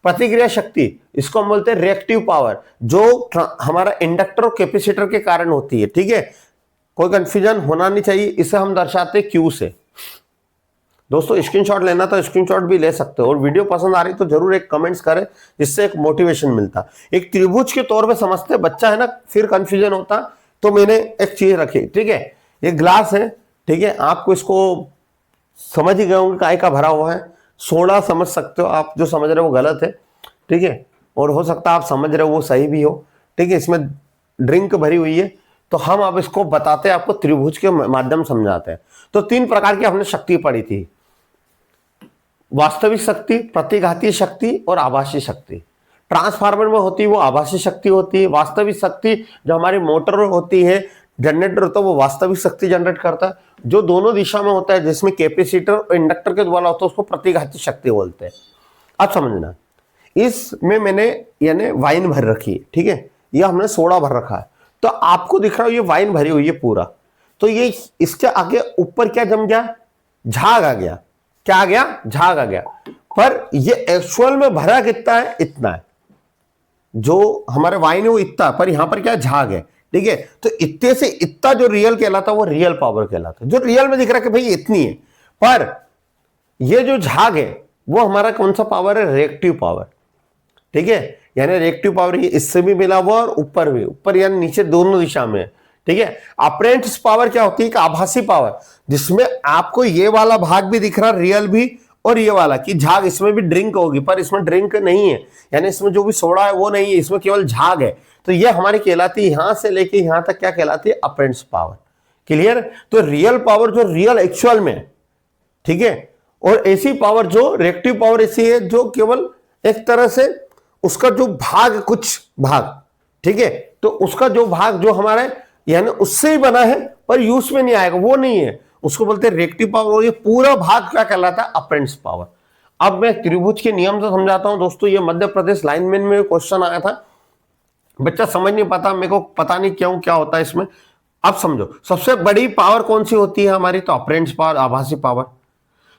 प्रतिक्रिया शक्ति, इसको हम बोलते हैं रिएक्टिव पावर, जो हमारा इंडक्टर और कैपेसिटर के कारण होती है, ठीक है, कोई कंफ्यूजन होना नहीं चाहिए। इसे हम दर्शाते हैं क्यू से। दोस्तों स्क्रीनशॉट लेना तो स्क्रीनशॉट भी ले सकते हो, और वीडियो पसंद आ रही तो जरूर एक कमेंट्स करें, जिससे एक मोटिवेशन मिलता। एक त्रिभुज के तौर पे समझते, बच्चा है ना, फिर कंफ्यूजन होता, तो मैंने एक चीज रखी, ठीक है, ये ग्लास है, ठीक है, आपको इसको समझ ही गए होंगे काय का भरा हुआ है। सोडा समझ सकते हो आप, जो समझ रहे हो वो गलत है, ठीक है, और हो सकता है आप समझ रहे हो वो सही भी हो, ठीक है। इसमें ड्रिंक भरी हुई है, तो हम अब इसको बताते हैं, आपको त्रिभुज के माध्यम समझाते हैं। तो 3 प्रकार की हमने शक्ति पढ़ी थी, वास्तविक शक्ति, प्रतिघाती शक्ति और आभासी शक्ति। ट्रांसफार्मर में होती है वो आभासी शक्ति होती है। वास्तविक शक्ति जो हमारी मोटर होती है, जनरेटर होता है, वो वास्तविक शक्ति जनरेट करता है। जो दोनों दिशा में होता है, जिसमें कैपेसिटर और इंडक्टर के द्वारा होता है, उसको प्रतिघाती शक्ति बोलते हैं। अब समझना, इसमें मैंने यानी वाइन भर रखी है, ठीक है, ये हमने सोडा भर रखा है, तो आपको दिख रहा है ये वाइन भरी हुई है पूरा, तो ये इसके आगे ऊपर क्या जम गया, झाग आ गया। क्या आ गया, झाग आ गया। पर ये एक्चुअल में भरा कितना है, इतना है। जो हमारे वाइन है वो इतना, पर यहां पर क्या झाग है, ठीक है। तो इतने से इतना जो रियल कहलाता है वो रियल पावर कहलाता है। जो रियल में दिख रहा है कि भाई इतनी है, पर ये जो झाग है वो हमारा कौन सा पावर है, रिएक्टिव पावर, ठीक है। यानी रिएक्टिव पावर ये इससे भी मिला हुआ और ऊपर भी, ऊपर यानी नीचे, दोनों दिशा में, ठीक है। अप्रेंटिस पावर क्या होती है, एक आभासी पावर, जिसमें आपको ये वाला भाग भी दिख रहा, रियल भी, और ये वाला कि झाग, इसमें भी ड्रिंक होगी, पर इसमें ड्रिंक नहीं है, यानी इसमें जो भी सोडा है वो नहीं है, इसमें केवल झाग है। तो ये हमारी कहलाती है, यहां से लेके यहां तक क्या कहलाती है, अप्रेंटिस पावर। क्लियर। तो रियल पावर जो रियल एक्चुअल में, ठीक है, और ऐसी पावर जो रिएक्टिव पावर ऐसी है जो केवल एक तरह से उसका जो भाग, कुछ भाग, ठीक है, तो उसका जो भाग जो हमारे यानी उससे ही बना है, पर यूज में नहीं आएगा, वो नहीं है, उसको बोलते हैं रिएक्टिव पावर। ये पूरा भाग क्या कहलाता है, अप्रेंटिस पावर। अब मैं त्रिभुज के नियम से समझाता हूं दोस्तों। ये मध्य प्रदेश लाइनमैन में क्वेश्चन आया था, बच्चा समझ नहीं पाता, मेरे को पता नहीं क्यों क्या होता है इसमें। अब समझो, सबसे बड़ी पावर कौन सी होती है हमारी, तो अप्रेंटिस पावर, आभासी पावर।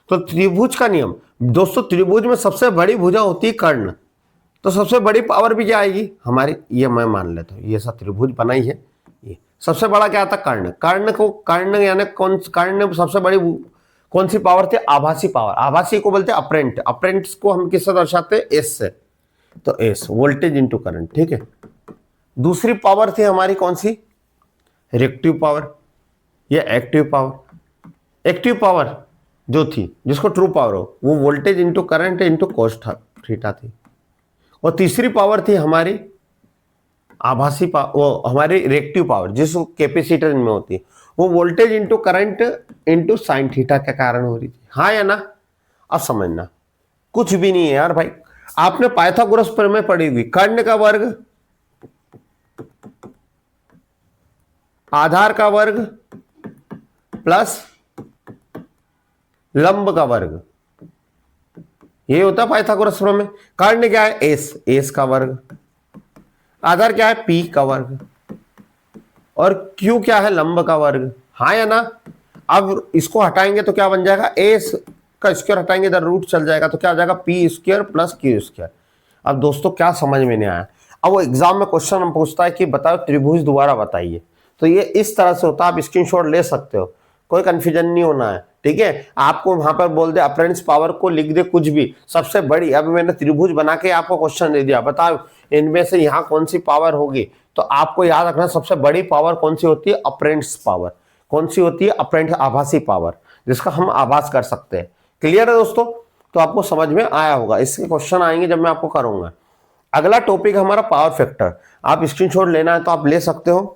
तो त्रिभुज का नियम दोस्तों, त्रिभुज में सबसे बड़ी भुजा होती है कर्ण, तो सबसे बड़ी पावर भी क्या आएगी हमारी, ये मैं मान लेता हूं, ये सब त्रिभुज बनाई है, ये सबसे बड़ा क्या था, कर्ण। कर्ण यानी कर्ण सबसे बड़ी कौन सी पावर थी, आभासी पावर। आभासी को बोलते हैं अप्रेंट। अप्रेंट्स को हम किससे दर्शाते हैं, एस से, तो एस वोल्टेज इंटू करंट, ठीक है। दूसरी पावर थी हमारी कौन सी, रिएक्टिव पावर या एक्टिव पावर। एक्टिव पावर जो थी, जिसको ट्रू पावर हो, वो voltage into current into cos theta थी। और तीसरी पावर थी हमारी आभासी पावर, वो हमारी रिएक्टिव पावर, जिस कैपेसिटर में होती है, वो voltage into current into sine theta के कारण हो रही थी। हाँ या ना। अब समझना, कुछ भी नहीं है यार भाई, आपने पाइथागोरस प्रमेय पढ़ी हुई, कर्ण का वर्ग आधार का वर्ग प्लस लंब का वर्ग, ये होता है पाइथागोरस प्रमेय। कर्ण क्या है, एस, एस का वर्ग। आधार क्या है, पी का वर्ग। और क्यू क्या है, लंब का वर्ग। हाँ या ना। अब इसको हटाएंगे तो क्या बन जाएगा, एस का स्क्वायर हटाएंगे, इधर रूट चल जाएगा, तो क्या हो जाएगा, P square plus Q square. अब दोस्तों क्या समझ में नहीं आया, अब वो एग्जाम में क्वेश्चन हम पूछता है कि बताओ त्रिभुज दोबारा बताइए, तो ये इस तरह से होता है। आप स्क्रीनशॉट ले सकते हो, कोई कंफ्यूजन नहीं होना है, ठीक है, आपको वहां पर बोल दे अप्रेंटिस पावर को लिख दे कुछ भी, सबसे बड़ी, अब मैंने त्रिभुज बना के आपको क्वेश्चन दे दिया, बताओ इनमें से यहाँ कौन सी पावर होगी, तो आपको याद रखना सबसे बड़ी पावर कौन सी होती है, अप्रेंटिस पावर। कौन सी होती है, अप्रेंटिस, आभासी पावर, जिसका हम आभास कर सकते हैं। क्लियर है दोस्तों, तो आपको समझ में आया होगा। इसके क्वेश्चन आएंगे जब मैं आपको करूंगा। अगला टॉपिक हमारा पावर फैक्टर, आप स्क्रीनशॉट लेना है तो आप ले सकते हो।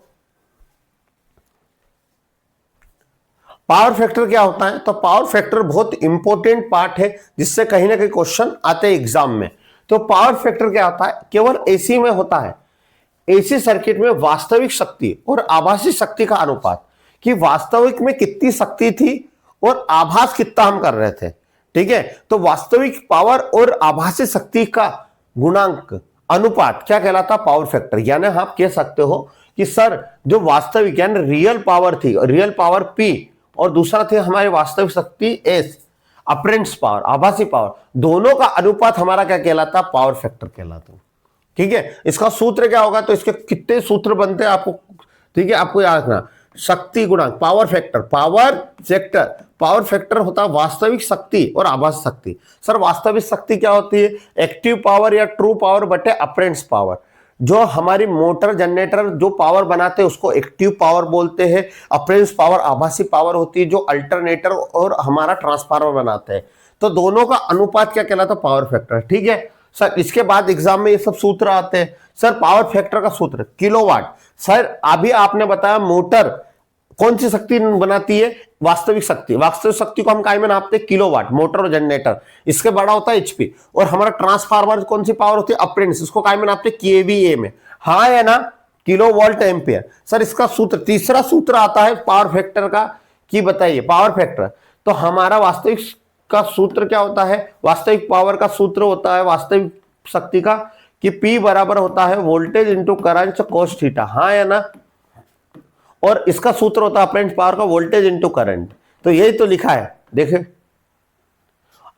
पावर फैक्टर क्या होता है, तो पावर फैक्टर बहुत इंपॉर्टेंट पार्ट है जिससे कहीं ना कहीं क्वेश्चन आते हैं एग्जाम में। तो पावर फैक्टर क्या होता है, केवल एसी में होता है, एसी सर्किट में वास्तविक शक्ति और आभासी शक्ति का अनुपात, कि वास्तविक में कितनी शक्ति थी और आभास कितना हम कर रहे थे। ठीक है, तो वास्तविक पावर और आभासी शक्ति का गुणांक अनुपात क्या कहलाता, पावर फैक्टर। यानी आप कह सकते हो कि सर जो वास्तविक यानी रियल पावर थी, रियल पावर पी, और दूसरा थे हमारी वास्तविक शक्ति एस, अप्रेंटिस पावर, आभासी पावर, दोनों का अनुपात हमारा क्या कहलाता, पावर फैक्टर कहलाता। ठीक है, इसका सूत्र क्या होगा, तो इसके कितने सूत्र बनते हैं आपको, ठीक है, आपको याद रखना। शक्ति गुणांक, पावर फैक्टर, पावर फैक्टर होता है वास्तविक शक्ति और आभासी शक्ति। सर वास्तविक शक्ति क्या होती है, एक्टिव पावर या ट्रू पावर बटे अप्रेंटिस पावर। जो हमारी मोटर जनरेटर जो पावर बनाते हैं उसको एक्टिव पावर बोलते हैं। अप्रेंटिस पावर आभासी पावर होती है जो अल्टरनेटर और हमारा ट्रांसफार्मर बनाते हैं। तो दोनों का अनुपात क्या कहलाता है, पावर फैक्टर। ठीक है सर, इसके बाद एग्जाम में ये सब सूत्र आते हैं। सर पावर फैक्टर का सूत्र किलोवाट। सर अभी आपने बताया मोटर कौन सी शक्ति बनाती है, वास्तविक शक्ति। वास्तविक शक्ति को हम काय में नापते हैं, किलोवाट, मोटर और जनरेटर। इसके बड़ा होता है एचपी। और हमारा ट्रांसफार्मर कौन सी पावर होती है, अप्रेंटिस, इसको काय में नापते हैं, केवीए में। हाँ है ना, किलो वोल्ट एम्पियर। सर इसका सूत्र, तीसरा सूत्र आता है पावर फैक्टर का, कि बताइए पावर फैक्टर। तो हमारा वास्तविक का सूत्र क्या होता है, वास्तविक पावर का सूत्र होता है वास्तविक शक्ति का, कि P बराबर होता है voltage into current cos theta. हाँ है ना, और इसका सूत्र होता है अप्रेंटिस पावर का वोल्टेज इंटू करंट। तो यही तो लिखा है, देखें।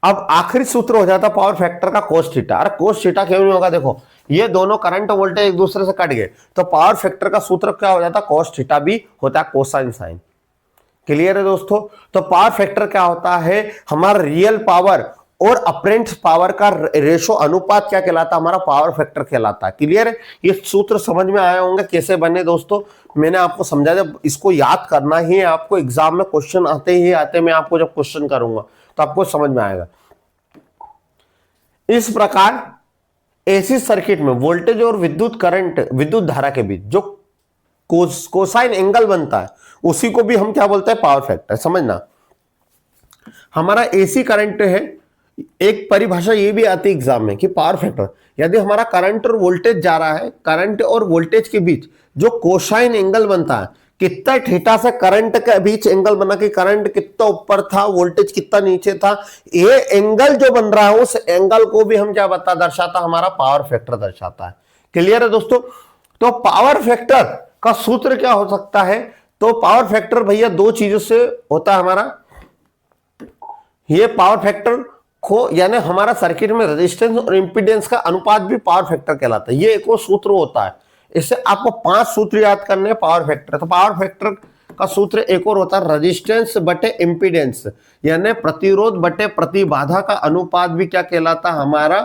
अब आखिरी सूत्र हो जाता पावर फैक्टर का कोस थीटा। अरे कोस थीटा क्यों नहीं होगा, देखो ये दोनों करंट और वोल्टेज एक दूसरे से कट गए, तो पावर फैक्टर का सूत्र क्या हो जाता, कोस थीटा भी होता है कोसाइन साइन। क्लियर है दोस्तों। तो पावर फैक्टर क्या होता है, हमारा रियल पावर और अप्रेंटिस पावर का रेशो अनुपात क्या कहलाता है, हमारा पावर फैक्टर कहलाता है। क्लियर है, ये सूत्र समझ में आए होंगे कैसे बने दोस्तों, मैंने आपको समझा दिया। इसको याद करना ही है आपको, एग्जाम में क्वेश्चन आते ही आते, मैं आपको जब क्वेश्चन करूंगा तो आपको समझ में आएगा। इस प्रकार एसी सर्किट में वोल्टेज और विद्युत करंट, विद्युत धारा के बीच जो कोसाइन एंगल बनता है उसी को भी हम क्या बोलते हैं, पावर फैक्टर। समझना, हमारा एसी करंट है, एक परिभाषा ये भी आती है एग्जाम में कि पावर फैक्टर, यदि हमारा करंट और वोल्टेज जा रहा है, करंट और वोल्टेज के बीच जो कोसाइन एंगल बनता है, कितना थीटा से करंट के बीच एंगल बना, कि करंट कितना ऊपर था, वोल्टेज कितना नीचे था, ये एंगल जो बन रहा है उस एंगल को भी हम क्या दर्शाता, हमारा पावर फैक्टर दर्शाता है। क्लियर है दोस्तों। तो पावर फैक्टर का सूत्र क्या हो सकता है, तो पावर फैक्टर भैया दो चीजों से होता है हमारा। ये पावर फैक्टर को, यानी हमारा सर्किट में रेजिस्टेंस और इंपीडेंस का अनुपात भी पावर फैक्टर कहलाता है। ये एक और सूत्र होता है। इससे आपको 5 सूत्र याद करने हैं पावर फैक्टर। तो पावर फैक्टर का सूत्र एक और होता है रेजिस्टेंस बटे इंपीडेंस, यानी प्रतिरोध बटे प्रतिबाधा का अनुपात भी क्या कहलाता है, हमारा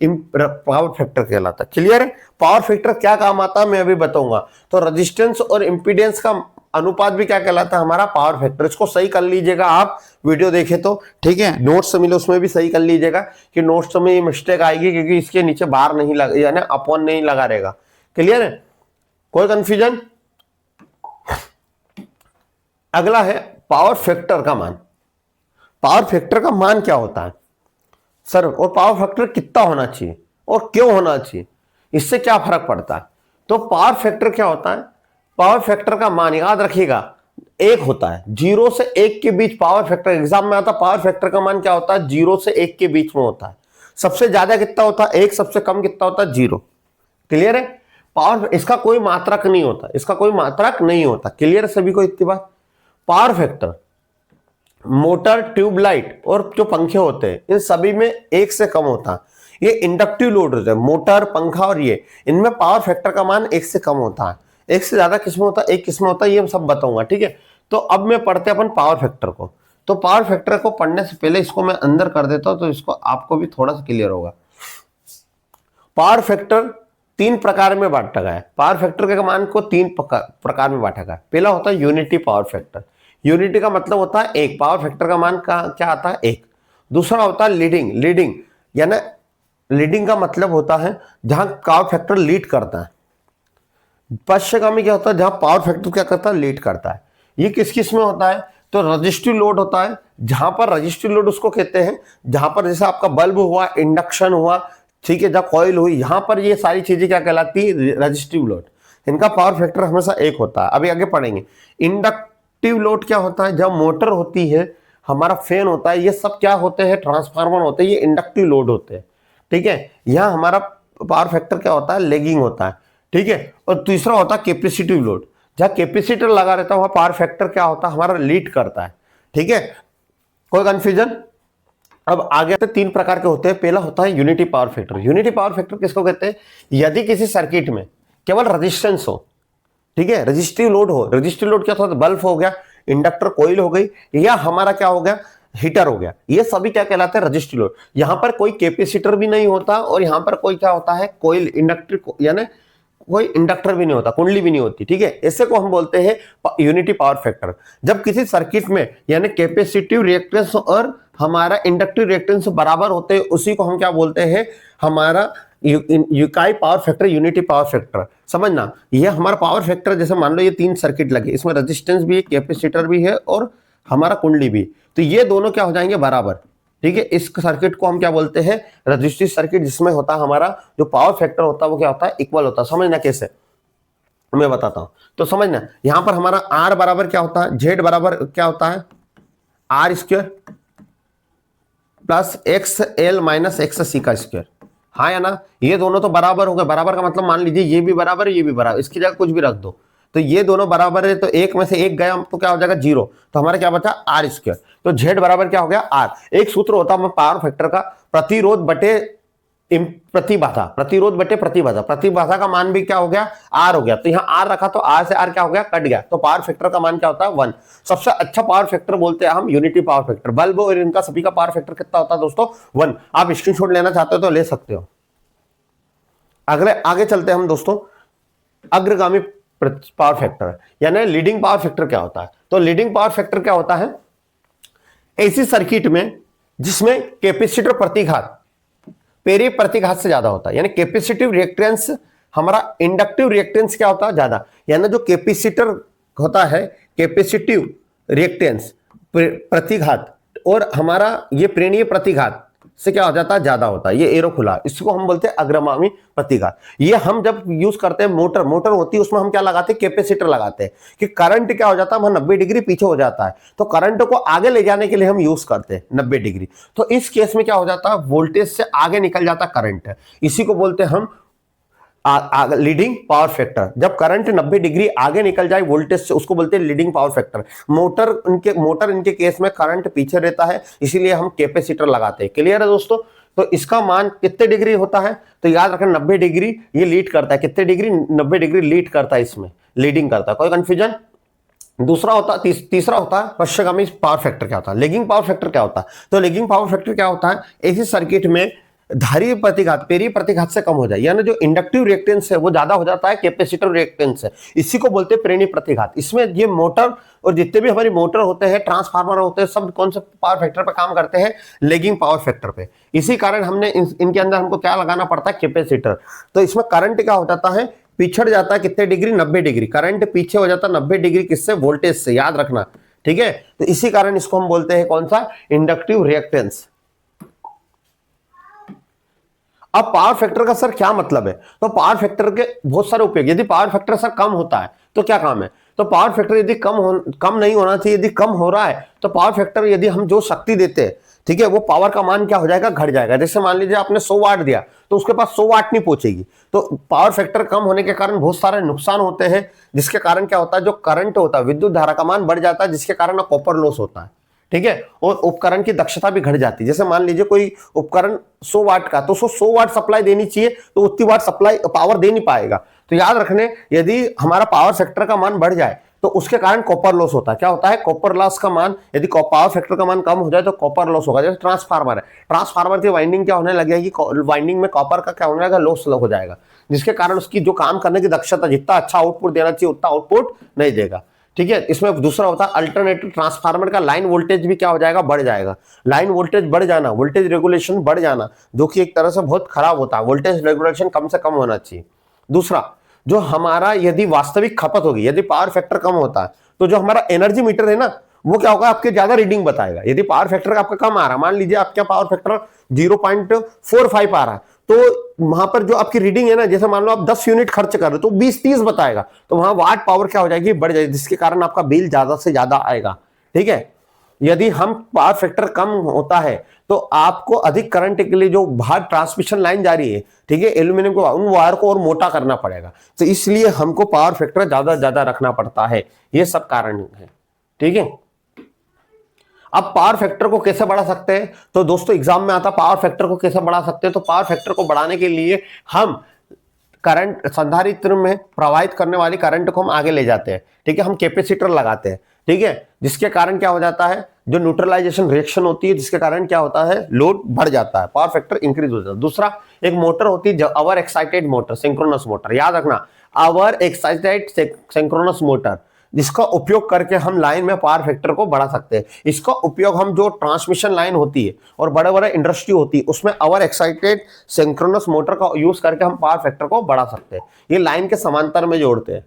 पावर फैक्टर कहलाता है। क्लियर है। पावर फैक्टर क्या काम आता है मैं अभी बताऊंगा। तो रेजिस्टेंस और इंपीडेंस का अनुपात भी क्या कहलाता है, हमारा पावर फैक्टर। इसको सही कर लीजिएगा आप, वीडियो देखे तो ठीक है, नोट्स मिले उसमें भी सही कर लीजिएगा कि नोट्स में ये मिस्टेक आएगी, क्योंकि इसके नीचे बार नहीं लगा, यानी अपॉन नहीं लगा रहेगा। क्लियर है, कोई कंफ्यूजन। अगला है पावर फैक्टर का मान। पावर फैक्टर का मान क्या होता है सर, और पावर फैक्टर कितना होना चाहिए और क्यों होना चाहिए, इससे क्या फर्क पड़ता है। तो पावर फैक्टर क्या होता है, पावर फैक्टर का मान याद रखिएगा 1 होता है। 0 से 1 के बीच पावर फैक्टर एग्जाम में आता है। पावर फैक्टर का मान क्या होता है, 0 से 1 के बीच में होता है। सबसे ज्यादा कितना होता है 1, सबसे कम कितना होता है 0। क्लियर है। पावर, इसका कोई मात्रक नहीं होता, इसका कोई मात्रक नहीं होता। क्लियर है सभी को इतनी बात। पावर फैक्टर मोटर, ट्यूबलाइट और जो पंखे होते हैं इन सभी में 1 से कम होता है। ये इंडक्टिव लोड होते हैं, मोटर, पंखा और ये, इनमें पावर फैक्टर का मान 1 से कम होता है। 1 से ज्यादा किस्म होता है, 1 किस्म होता है, ये हम सब बताऊंगा। ठीक है, तो अब मैं पढ़ते अपन पावर फैक्टर को। तो पावर फैक्टर को पढ़ने से पहले इसको मैं अंदर कर देता हूं, तो इसको आपको भी थोड़ा सा क्लियर होगा। पावर फैक्टर 3 प्रकार में बांटा गया है। पावर फैक्टर के मान को 3 प्रकार में बांटा गया है। पहला होता है यूनिटी पावर फैक्टर। यूनिटी का मतलब होता है एक, पावर फैक्टर का मान का क्या आता है, एक। दूसरा होता है लीडिंग यानी लीडिंग का मतलब होता है जहां पावर फैक्टर लीड करता है। पश्चगामी क्या होता है, जहां पावर फैक्टर क्या करता है, लीड करता है। ये किस किस में होता है, तो रजिस्टिव लोड होता है, जहां पर रजिस्टिव लोड उसको कहते हैं जहां पर जैसे आपका बल्ब हुआ, इंडक्शन हुआ, ठीक है, जहां कॉइल हुई, यहां पर ये सारी चीजें क्या कहलाती है, रजिस्टिव लोड। इनका पावर फैक्टर हमेशा एक होता है। अभी आगे पढ़ेंगे। इंडक्टिव लोड क्या होता है, जब मोटर होती है, हमारा फैन होता है, ये सब क्या होते हैं, ट्रांसफार्मर होते हैं, ये इंडक्टिव लोड होते हैं। ठीक है, यहां हमारा पावर फैक्टर क्या होता है, लेगिंग होता है। ठीक है, और तीसरा होता है कैपेसिटिव लोड, जहां कैपेसिटर लगा रहता है वहां पावर फैक्टर क्या होता है, हमारा लीड करता है। ठीक है, कोई कंफ्यूजन? अब आगे 3 प्रकार के होते हैं। पहला होता है unity power factor. Unity power factor किसको कहते हैं, यदि किसी सर्किट में केवल रेजिस्टेंस हो, ठीक है, रजिस्टिव लोड हो। रजिस्टिव लोड क्या होता है, बल्ब हो गया, इंडक्टर कॉइल हो गई, या हमारा क्या हो गया, हीटर हो गया, ये सभी क्या कहलाते हैं, रजिस्टिव लोड। यहां पर कोई कैपेसिटर भी नहीं होता और यहां पर कोई क्या होता है, कॉइल, इंडक्टर, यानी कोई इंडक्टर भी नहीं होता, कुंडली भी नहीं होती। ठीक है, ऐसे को हम बोलते हैं यूनिटी पावर फैक्टर। जब किसी सर्किट में यानी कैपेसिटिव रिएक्टेंस और हमारा इंडक्टिव रिएक्टेंस बराबर होते हैं, उसी को हम क्या बोलते हैं, हमारा इकाई power factor, unity power factor. समझना, ये हमारा पावर फैक्टर, जैसे मान लो ये 3 सर्किट लगे, इसमें रेजिस्टेंस भी है, कैपेसिटर भी है और हमारा कुंडली भी, तो ये दोनों क्या हो जाएंगे, बराबर। ठीक है, इस सर्किट को हम क्या बोलते हैं, रजिस्टिव सर्किट, जिसमें होता है हमारा जो पावर फैक्टर होता है वो क्या होता है, इक्वल होता है। समझना कैसे, मैं बताता हूं। तो समझना, यहां पर हमारा आर बराबर क्या होता है, जेड बराबर क्या होता है, R square plus X L minus X C का स्क्वायर। हाँ या ना, ये दोनों तो बराबर हो गए। बराबर का मतलब मान लीजिए ये भी बराबर है, ये भी बराबर, इसकी जगह कुछ भी रख दो, तो ये दोनों बराबर है, तो एक में से एक गया तो क्या हो जाएगा, 0। तो हमारा क्या बचा, आर स्क्वायर। तो जेड बराबर क्या हो गया, आर। एक सूत्र होता है पावर फैक्टर का, प्रतिरोध बटे प्रतिबाधा, प्रतिरोध बटे प्रतिबाधा। प्रतिबाधा का मान भी क्या हो गया, आर हो गया। तो यहाँ आर रखा तो आर से आर क्या हो गया, कट गया, तो पावर फैक्टर का मान क्या होता है, 1। सबसे अच्छा पावर फैक्टर बोलते हैं हम यूनिटी पावर फैक्टर। बल्ब और इनका सभी का पावर फैक्टर कितना होता है दोस्तों, 1। आप स्क्रीनशॉट लेना चाहते हो तो ले सकते हो। अगले आगे चलते हैं हम दोस्तों, अग्रगामी पावर फैक्टर यानी लीडिंग पावर फैक्टर क्या होता है। तो लीडिंग पावर फैक्टर क्या होता है, ऐसी सर्किट में जिसमें कैपेसिटर प्रतिघात पेरी प्रतिघात से ज्यादा होता है, यानी कैपेसिटिव रिएक्टेंस, हमारा इंडक्टिव रिएक्टेंस क्या होता है, ज्यादा। यानी जो कैपेसिटर होता है, कैपेसिटिव रिएक्टेंस प्रतिघात, और हमारा ये प्रेरणीय प्रतिघात से क्या हो जाता है, ज्यादा होता है। ये एरो खुला, इसको हम बोलते हैं अग्रगामी प्रतिघात। ये हम जब यूज करते हैं, मोटर होती है, उसमें हम क्या लगाते हैं, कैपेसिटर लगाते हैं, कि करंट क्या हो जाता है, वहां 90 डिग्री पीछे हो जाता है, तो करंट को आगे ले जाने के लिए हम यूज करते हैं 90 डिग्री। तो इस केस में क्या हो जाता है, वोल्टेज से आगे निकल जाता है करंट, इसी को बोलते हैं हम लीडिंग पावर फैक्टर। जब करंट 90 डिग्री आगे निकल जाए वोल्टेज से, उसको बोलते हैं लीडिंग पावर फैक्टर। मोटर इनके केस में करंट पीछे रहता है, इसीलिए हम कैपेसिटर लगाते हैं। क्लियर है दोस्तों? तो इसका मान कितने डिग्री होता है, तो याद रखना 90 डिग्री ये लीड करता है। कितने डिग्री, 90 डिग्री लीड करता है, इसमें लीडिंग करता है। कोई कंफ्यूजन? दूसरा होता है, तीसरा होता है पश्चगामी पावर फैक्टर क्या होता है। लेगिंग पावर फैक्टर क्या होता है, तो लेगिंग पावर फैक्टर क्या होता है, ऐसी सर्किट में धारी प्रतिघात पेरी प्रतिघात से कम हो जाए, यानी जो इंडक्टिव रिएक्टेंस है वो ज्यादा हो जाता है कैपेसिटर रिएक्टेंस है, इसी को बोलते हैं प्रेरणी प्रतिघात। इसमें ये मोटर और जितने भी हमारी मोटर होते हैं, ट्रांसफार्मर होते हैं, सब कौन से पावर फैक्टर पे काम करते हैं, लेगिंग पावर फैक्टर पे। इसी कारण हमने इनके अंदर हमको क्या लगाना पड़ता है, कैपेसिटर। तो इसमें करंट क्या हो जाता है, पिछड़ जाता है कितने डिग्री, 90 डिग्री। करंट पीछे हो जाता है 90 डिग्री, किससे, वोल्टेज से, याद रखना। ठीक है, तो इसी कारण इसको हम बोलते हैं कौन सा, इंडक्टिव रिएक्टेंस। अब पावर फैक्टर का सर क्या मतलब है, तो पावर फैक्टर के बहुत सारे उपयोग। यदि पावर फैक्टर सर कम होता है तो क्या काम है, तो पावर फैक्टर यदि कम नहीं होना चाहिए, यदि कम हो रहा है तो पावर फैक्टर, यदि हम जो शक्ति देते हैं, ठीक है, वो पावर का मान क्या हो जाएगा, घट जाएगा। जैसे मान लीजिए आपने 100 वाट दिया तो उसके पास 100 वाट नहीं पहुंचेगी। तो पावर फैक्टर कम होने के कारण बहुत सारे नुकसान होते हैं, जिसके कारण क्या होता है, जो करंट होता है, विद्युत धारा का मान बढ़ जाता है, जिसके कारण कॉपर लॉस होता है। ठीक है, और उपकरण की दक्षता भी घट जाती है। जैसे मान लीजिए कोई उपकरण 100 वाट का, तो उसको 100 वाट सप्लाई देनी चाहिए, तो उतनी वाट सप्लाई पावर दे नहीं पाएगा। तो याद रखने, यदि हमारा पावर फैक्टर का मान बढ़ जाए तो उसके कारण कॉपर लॉस होता है। क्या होता है? कॉपर लॉस का मान, यदि पावर फैक्टर का मान कम हो जाए तो कॉपर लॉस होगा। जैसे ट्रांसफार्मर है, ट्रांसफार्मर की वाइंडिंग क्या होने लगेगी, वाइंडिंग में कॉपर का क्या होने लगेगा, लॉस हो जाएगा, जिसके कारण उसकी जो काम करने की दक्षता, जितना अच्छा आउटपुट देना चाहिए उतना आउटपुट नहीं देगा। ठीक है, इसमें दूसरा होता है अल्टरनेटिव ट्रांसफार्मर का लाइन वोल्टेज भी क्या हो जाएगा, बढ़ जाएगा। लाइन वोल्टेज बढ़ जाना, वोल्टेज रेगुलेशन बढ़ जाना, जो कि एक तरह से बहुत खराब होता है। वोल्टेज रेगुलेशन कम से कम होना चाहिए। दूसरा, जो हमारा यदि वास्तविक खपत होगी, यदि पावर फैक्टर कम होता है तो जो हमारा एनर्जी मीटर है ना, वो क्या होगा, आपके ज्यादा रीडिंग बताएगा। यदि पावर फैक्टर आपका कम आ रहा है, मान लीजिए आपका पावर फैक्टर 0.45 आ रहा है, तो वहां पर जो आपकी रीडिंग है ना, जैसे मान लो आप 10 यूनिट खर्च कर रहे हो तो 20-30 बताएगा, तो वहां वाट पावर क्या हो जाएगी, बढ़ जाएगी, जिसके कारण आपका बिल ज्यादा से ज्यादा आएगा। ठीक है, यदि हम पावर फैक्टर कम होता है तो आपको अधिक करंट के लिए जो बाहर ट्रांसमिशन लाइन जा रही है, ठीक है, एल्यूमिनियम को, उन वायर को और मोटा करना पड़ेगा, तो इसलिए हमको पावर फैक्टर ज्यादा रखना पड़ता है। ये सब कारण है। ठीक है, अब पावर फैक्टर को कैसे बढ़ा सकते हैं, तो दोस्तों एग्जाम में आता पावर फैक्टर को कैसे बढ़ा सकते हैं। तो पावर फैक्टर को बढ़ाने के लिए हम करंट, संधारित्र में प्रवाहित करने वाली करंट को हम आगे ले जाते हैं। ठीक है, हम कैपेसिटर लगाते हैं। ठीक है, जिसके कारण क्या हो जाता है, जो न्यूट्रलाइजेशन रिएक्शन होती है, जिसके कारण क्या होता है, लोड बढ़ जाता है, पावर फैक्टर इंक्रीज हो जाता है। दूसरा, एक मोटर होती है अवर एक्साइटेड मोटर, सिंक्रोनस मोटर, याद रखना, अवर एक्साइटेड सिंक्रोनस मोटर, जिसका उपयोग करके हम लाइन में पावर फैक्टर को बढ़ा सकते हैं। इसका उपयोग हम जो ट्रांसमिशन लाइन होती है और बड़े बड़े इंडस्ट्री होती है, उसमें अवर एक्साइटेड सिंक्रोनस मोटर का यूज करके हम पावर फैक्टर को बढ़ा सकते हैं। ये लाइन के समांतर में जोड़ते हैं।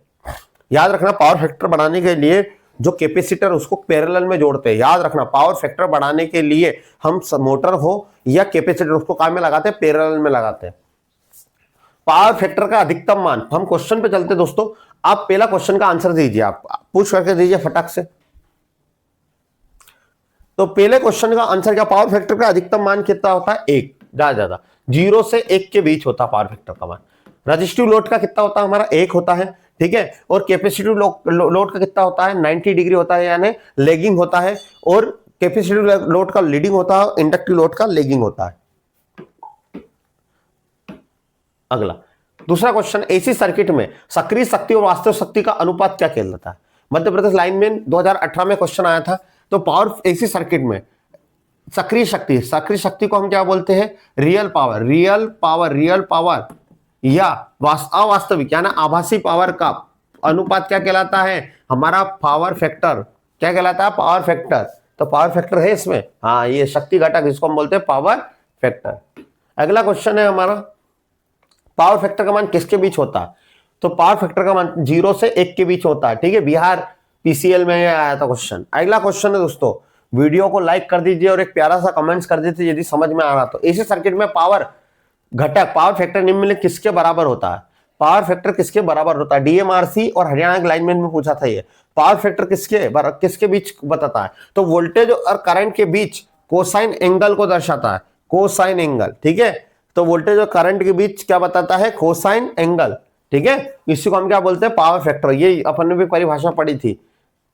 याद रखना, पावर फैक्टर बढ़ाने के लिए जो कैपेसिटर उसको पैरेलल में जोड़ते हैं। याद रखना, पावर फैक्टर बढ़ाने के लिए हम मोटर हो या कैपेसिटर, उसको काम में लगाते हैं, पैरेलल में लगाते हैं। पावर फैक्टर का अधिकतम मान, हम क्वेश्चन पे चलते दोस्तों। आप पहला क्वेश्चन का आंसर दीजिए, आप पूछ करके दीजिए फटाक से। तो पहले क्वेश्चन का आंसर क्या, पावर फैक्टर का अधिकतम मान कितना होता है, 1, ज्यादा 0 से 1 के बीच होता है पावर फैक्टर का मान। रजिस्टिव लोड का कितना होता है हमारा, 1 होता है। ठीक है, और कैपेसिटिव लोड का कितना होता है, 90 डिग्री होता है, यानी लेगिंग होता है। और कैपेसिटिव लोड का लीडिंग होता है, इंडक्टिव लोड का लेगिंग होता है। अगला दूसरा क्वेश्चन, एसी सर्किट में सक्रिय शक्ति और वास्तविक शक्ति का अनुपात क्या कहलाता है। मध्य प्रदेश लाइनमैन 2018 में क्वेश्चन आया था। तो पावर एसी सर्किट में सक्रिय शक्ति को हम क्या बोलते हैं, रियल पावर या अवास्तविक यानी आभासी पावर का अनुपात क्या कहलाता है, हमारा पावर फैक्टर। क्या कहलाता है, पावर फैक्टर। तो पावर फैक्टर है इसमें, हाँ, ये शक्ति घटक, जिसको हम बोलते हैं पावर फैक्टर। अगला क्वेश्चन है हमारा, पावर फैक्टर का मान किसके बीच होता है। तो पावर फैक्टर का मान 0 से 1 के बीच होता है। ठीक है, बिहार पीसीएल में आया था क्वेश्चन। अगला क्वेश्चन है दोस्तों, वीडियो को लाइक कर दीजिए और एक प्यारा सा कमेंट्स कर दीजिए यदि समझ में आ रहा तो। एसी सर्किट में पावर घटक, पावर फैक्टर निम्नलिखित किसके बराबर होता है। पावर फैक्टर किसके बराबर होता है, डीएमआरसी और हरियाणा के लाइनमैन में पूछा था ये। पावर फैक्टर किसके बीच बताता है, तो वोल्टेज और करंट के बीच कोसाइन एंगल को दर्शाता है, कोसाइन एंगल। ठीक है, तो वोल्टेज और करंट के बीच क्या बताता है, कोसाइन एंगल। ठीक है, इसी को हम क्या बोलते हैं, पावर फैक्टर। ये अपन ने भी परिभाषा पढ़ी थी।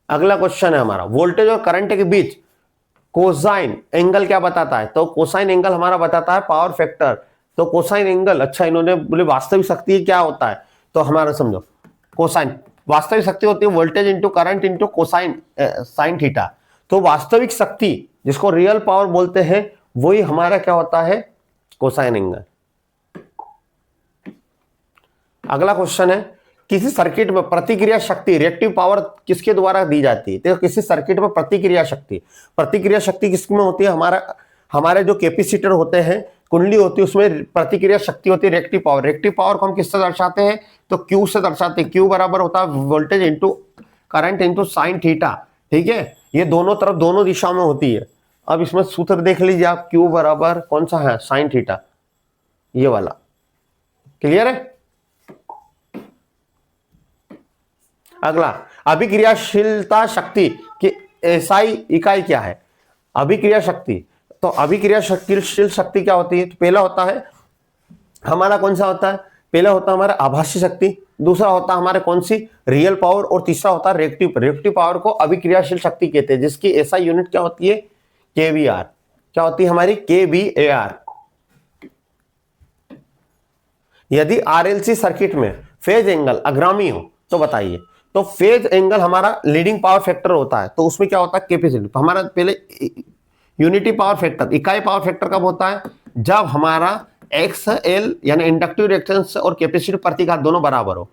अगला क्वेश्चन है हमारा, वोल्टेज और करंट के बीच कोसाइन एंगल क्या बताता है। तो कोसाइन एंगल हमारा बताता है पावर फैक्टर। तो कोसाइन एंगल, अच्छा इन्होंने बोले वास्तविक शक्ति क्या होता है, तो हमारा समझो कोसाइन, वास्तविक शक्ति होती है voltage into current into cosine sine theta. तो वास्तविक शक्ति जिसको रियल पावर बोलते हैं, वही हमारा क्या होता है, कोसाइन एंगल। अगला क्वेश्चन है, किसी सर्किट में प्रतिक्रिया शक्ति, रिएक्टिव पावर किसके द्वारा दी जाती है। तो किसी सर्किट में प्रतिक्रिया शक्ति किसमें होती है, हमारे जो कैपेसिटर होते हैं, कुंडली होती है, उसमें प्रतिक्रिया शक्ति होती है रिएक्टिव पावर। रिएक्टिव पावर को हम किससे दर्शाते हैं, तो क्यू से दर्शाते हैं। क्यू बराबर होता है voltage into current into sine theta. ठीक है, ये दोनों तरफ, दोनों दिशा में होती है। अब इसमें सूत्र देख लीजिए आप, क्यू बराबर कौन सा है, साइन थीटा, ये वाला। क्लियर है। अगला, अभिक्रियाशीलता शक्ति की एसआई इकाई क्या है। अभिक्रिया शक्ति, तो अभिक्रियाशील शक्ति क्या होती है, तो पहला होता है हमारा कौन सा होता है, पहला होता है हमारा आभासी शक्ति, दूसरा होता है हमारे कौन सी, रियल पावर, और तीसरा होता है रिएक्टिव पावर को अभिक्रियाशील शक्ति कहते हैं, जिसकी एसआई यूनिट क्या होती है, केवीआर। क्या होती है हमारी, केवीएआर। यदि आरएलसी सर्किट में फेज एंगल अग्रामी हो तो बताइए, तो फेज एंगल हमारा लीडिंग पावर फैक्टर होता है, तो उसमें क्या होता है कैपेसिटी। तो हमारा पहले यूनिटी पावर फैक्टर, इकाई पावर फैक्टर कब होता है, जब हमारा एक्स एल यानी इंडक्टिव रिएक्टेंस और कैपेसिटी प्रतिघात दोनों बराबर हो।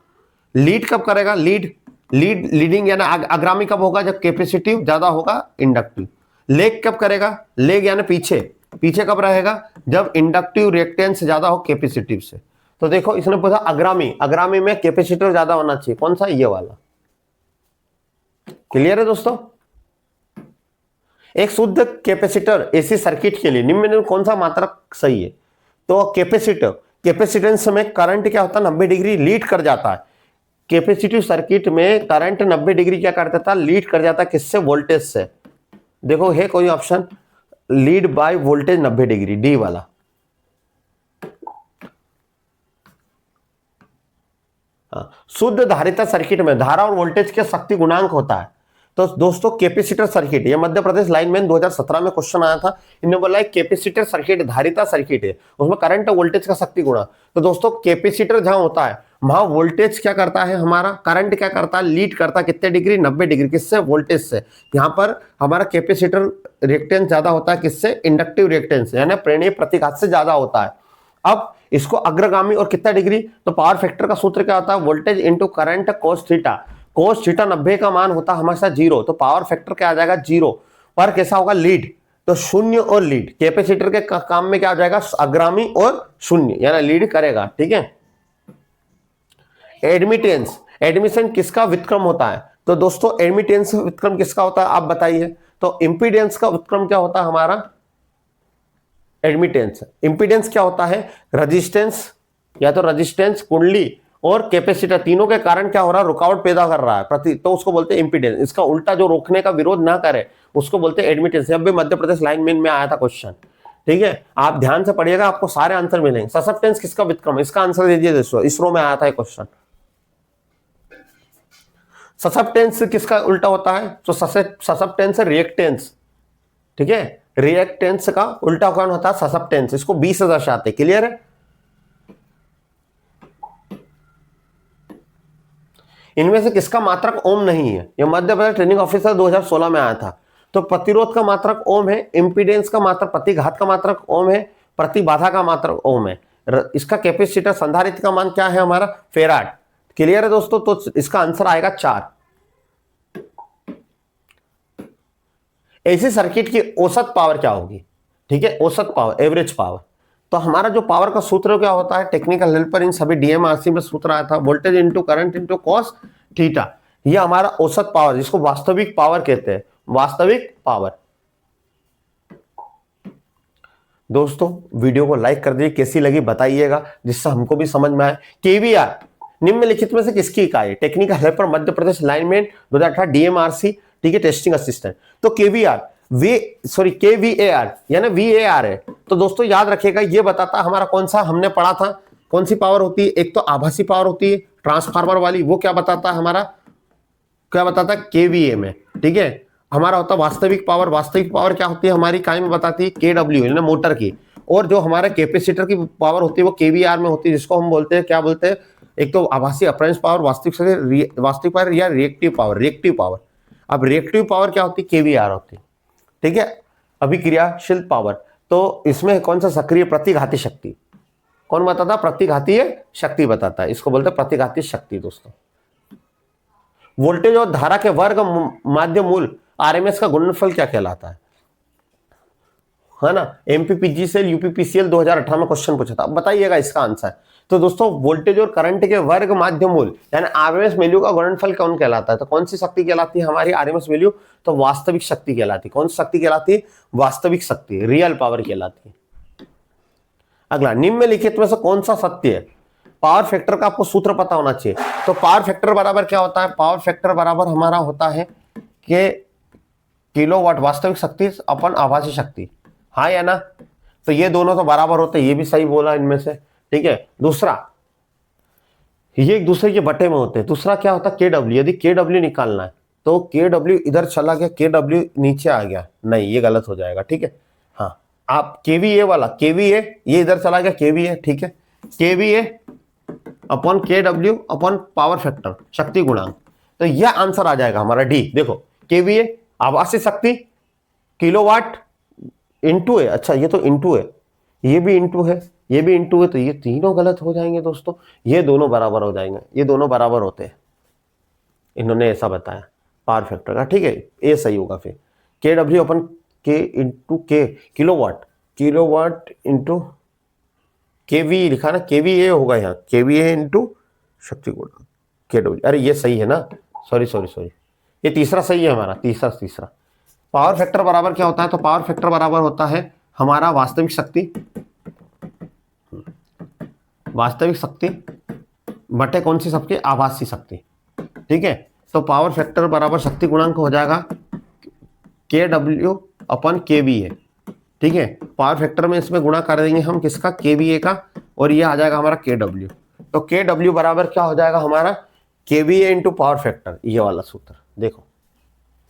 लीड कब करेगा, लीडिंग यानी अग्रामी कब होगा, जब कैपेसिटिव ज्यादा होगा इंडक्टिव। लेग कब करेगा, लेग यानी पीछे कब रहेगा, जब इंडक्टिव रिएक्टेंस ज्यादा हो कैपेसिटिव से। तो देखो इसने पूछा अग्रामी में कैपेसिटर ज्यादा होना चाहिए, कौन सा, ये वाला। क्लियर है दोस्तों। एक शुद्ध कैपेसिटर एसी सर्किट के लिए निम्न में कौन सा मात्रक सही है, तो कैपेसिटेंस में करंट क्या होता है 90 डिग्री लीड कर जाता है। कैपेसिटिव सर्किट में करंट 90 डिग्री क्या कर देता है, लीड कर जाता है, किससे, वोल्टेज से। देखो है कोई option, lead by voltage 90 degree, D वाला। शुद्ध धारिता सर्किट में धारा और वोल्टेज के शक्ति गुणांक होता है। तो दोस्तों कैपेसिटर सर्किट, ये मध्य प्रदेश लाइनमैन 2017 में क्वेश्चन आया था। इन्होंने बोला है कैपेसिटर सर्किट धारिता सर्किट है, उसमें करंट और वोल्टेज का शक्ति गुणा। तो दोस्तों कैपेसिटर जहां होता है वहां वोल्टेज क्या करता है हमारा, करंट क्या करता है, लीड करता है कितने डिग्री, 90 डिग्री, किससे, वोल्टेज से। यहाँ पर हमारा कैपेसिटर रिएक्टेंस ज्यादा होता है, किससे, इंडक्टिव रिएक्टेंस यानी प्रेरणीय प्रतिघात से ज्यादा होता है। अब इसको अग्रगामी और कितना डिग्री, तो पावर फैक्टर का सूत्र क्या होता है, voltage into current cos theta. Cos theta 90 का मान होता है हमेशा 0, तो पावर फैक्टर क्या आ जाएगा 0। पर कैसा होगा, लीड, तो शून्य और लीड। कैपेसिटर के काम में क्या आ जाएगा, अग्रामी और शून्य यानी लीड करेगा, ठीक है। एडमिशन किसका व्युत्क्रम होता है, तो दोस्तों एडमिटेंस व्युत्क्रम किसका होता है आप बताइए। तो इंपीडेंस का व्युत्क्रम क्या होता है हमारा, एडमिटेंस। इंपीडेंस क्या होता है, रेजिस्टेंस, या तो रेजिस्टेंस, कुंडली और कैपेसिटर, तीनों के कारण क्या हो रहा है, रुकावट पैदा कर रहा है तो उसको बोलते हैं इंपीडेंस। इसका उल्टा जो रोकने का विरोध ना करे उसको बोलते हैं एडमिटेंस। अब भी मध्य प्रदेश लाइनमैन में आया था क्वेश्चन, ठीक है, आप ध्यान से पढ़िएगा, आपको सारे आंसर मिलेंगे। ससेप्टेंस किसका व्युत्क्रम, इसका आंसर दीजिए दोस्तों, इसरो में आया था क्वेश्चन। ससेप्टेंस किसका उल्टा होता है, तो ससेप्टेंस रिएक्टेंस, ठीक है, रिएक्टेंस का उल्टा कौन होता है, ससेप्टेंस। इसको 20 से दर्शाते, क्लियर है। इनमें से किसका मात्रक ओम नहीं है, यह मध्य प्रदेश ट्रेनिंग ऑफिसर 2016 में आया था। तो प्रतिरोध का मात्रक ओम है, इंपीडेंस का मात्रक, प्रतिघात का मात्रक ओम है, प्रतिबाधा का मात्रक ओम है। इसका कैपेसिटर संधारित्र का मान क्या है हमारा, फेराड। क्लियर है दोस्तों, तो इसका आंसर आएगा 4। ऐसी सर्किट की औसत पावर क्या होगी, ठीक है, औसत पावर, एवरेज पावर। तो हमारा जो पावर का सूत्र क्या होता है, टेक्निकल हेल्पर इन सभी डीएमआरसी में सूत्र आया था, voltage into current into cos theta. ये हमारा औसत पावर, जिसको वास्तविक पावर कहते हैं, वास्तविक पावर। दोस्तों वीडियो को लाइक कर दीजिए, कैसी लगी बताइएगा, जिससे हमको भी समझ में आए। केवीआर निम्नलिखित में से किसकी इकाई, technical helper Madhya Pradesh lineman 2018 DMRC, ठीक है, टेस्टिंग असिस्टेंट। तो केवीआर केवीएआर यानी वीएआर है। तो दोस्तों याद रखिएगा, ये बताता हमारा कौन सा हमने पढ़ा था, कौन सी पावर होती है, एक तो आभासी पावर होती है ट्रांसफार्मर वाली, वो क्या बताता है हमारा, क्या बताता है केवीए में, ठीक है। हमारा होता है वास्तविक पावर क्या होती है हमारी इकाई में बताती है केडब्ल्यू यानी मोटर की। और जो हमारे कैपेसिटर की पावर होती है वो केवीआर में होती है, जिसको हम बोलते हैं, क्या बोलते हैं, एक तो आभासी अप्रेंस पावर, वास्तविक पावर या रिएक्टिव पावर। अब रिएक्टिव पावर क्या होती है, केवीआर होती है, ठीक है। अभिक्रियाशील पावर, तो इसमें कौन सा सक्रिय, प्रतिघाती शक्ति। कौन बताता, प्रतिघातीय शक्ति बताता है, इसको बोलते हैं प्रतिघाती शक्ति दोस्तों। वोल्टेज और धारा के वर्ग माध्य मूल आरएमएस का गुणनफल क्या कहलाता है ना। एमपीपीजीसीएल यूपीपीसीएल 2018 में क्वेश्चन पूछा था, अब बताइएगा इसका आंसर। तो दोस्तों वोल्टेज और करंट के वर्ग माध्य मूल यानी आरएमएस वैल्यू का गुणनफल कौन कहलाता है, तो कौन सी शक्ति कहलाती है हमारी आरएमएस वैल्यू, तो वास्तविक शक्ति कहलाती है। कौन सी शक्ति कहलाती है, वास्तविक शक्ति, रियल पावर कहलाती है। अगला, निम्नलिखित में से कौन सा सत्य है, पावर फैक्टर का आपको सूत्र पता होना चाहिए। तो पावर फैक्टर बराबर क्या होता है, पावर फैक्टर बराबर हमारा होता है कि किलोवाट वास्तविक शक्ति अपन आभासी शक्ति, हाँ या ना। तो ये दोनों तो बराबर होते हैं, ये भी सही बोला इनमें से, ठीक है। दूसरा, ये एक दूसरे के बटे में होते हैं। दूसरा क्या होता है, केडब्ल्यू, यदि केडब्ल्यू निकालना है तो केडब्ल्यू इधर चला गया, केडब्ल्यू नीचे आ गया, नहीं ये गलत हो जाएगा, ठीक है। हाँ, आप केवीए वाला, केवीए ये इधर चला गया, केवीए, ठीक है, KVA upon केडब्ल्यू upon power factor, शक्ति गुणांक। तो यह आंसर आ जाएगा हमारा डी। देखो केवीए आभासी शक्ति किलोवाट इंटू है, अच्छा ये तो इंटू है, ये भी इंटू है, ये भी इंटू है, तो ये तीनों गलत हो जाएंगे दोस्तों, ये दोनों बराबर हो जाएंगे, ये दोनों बराबर होते हैं, इन्होंने ऐसा बताया पावर फैक्टर का, ठीक है ये सही होगा। फिर के डब्ल्यू अपन के इंटू के किलोवाट, किलोवाट इंटू केवी लिखा ना, केवी ए होगा यहाँ, केवी ए इंटू शक्ति गुणा के डब्ल्यू, अरे ये सही है ना, सॉरी सॉरी सॉरी, ये तीसरा सही है हमारा, तीसरा। पावर फैक्टर बराबर क्या होता है, तो पावर फैक्टर बराबर होता है हमारा वास्तविक शक्ति, वास्तविक शक्ति बटे कौन सी शक्ति, आभासी शक्ति, ठीक है। तो पावर फैक्टर बराबर शक्ति गुणांक हो जाएगा के डब्ल्यू अपन के वी ए, ठीक है। पावर फैक्टर में इसमें गुणा कर देंगे हम किसका, के वी ए का, और ये आ जाएगा हमारा के डब्ल्यू। तो के डब्ल्यू बराबर क्या हो जाएगा हमारा, के V A into power factor, ये वाला सूत्र देखो,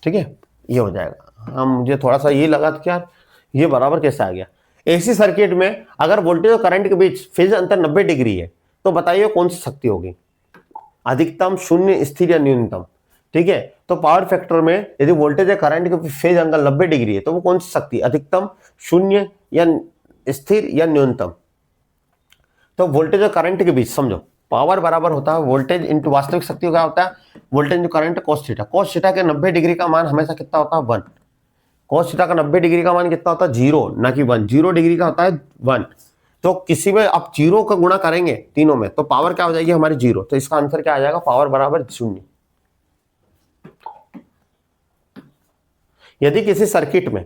ठीक है ये हो जाएगा। हम मुझे थोड़ा सा ये लगा था यार ये बराबर कैसे आ गया। एसी सर्किट में अगर वोल्टेज और करंट के बीच फेज अंतर 90 डिग्री है तो बताइए कौन सी शक्ति होगी, अधिकतम, शून्य, स्थिर या न्यूनतम, ठीक है। तो पावर फैक्टर में यदि वोल्टेज या करंट के फेज एंगल 90 डिग्री है तो वो कौन सी शक्ति, अधिकतम, शून्य या स्थिर या न्यूनतम। तो वोल्टेज और करंट के बीच समझो पावर बराबर होता है वोल्टेज इंटू वास्तविक शक्ति, क्या होता है voltage into current cos theta. Cos theta के 90 डिग्री का मान हमेशा कितना होता है 1, कोस थीटा का 90 डिग्री का मान कितना होता है 0 ना कि 1, 0 डिग्री का होता है 1। तो किसी में आप 0 का गुणा करेंगे तीनों में तो पावर क्या हो जाएगी हमारी 0, तो इसका आंसर क्या आ जाएगा, पावर बराबर 0। यदि किसी सर्किट में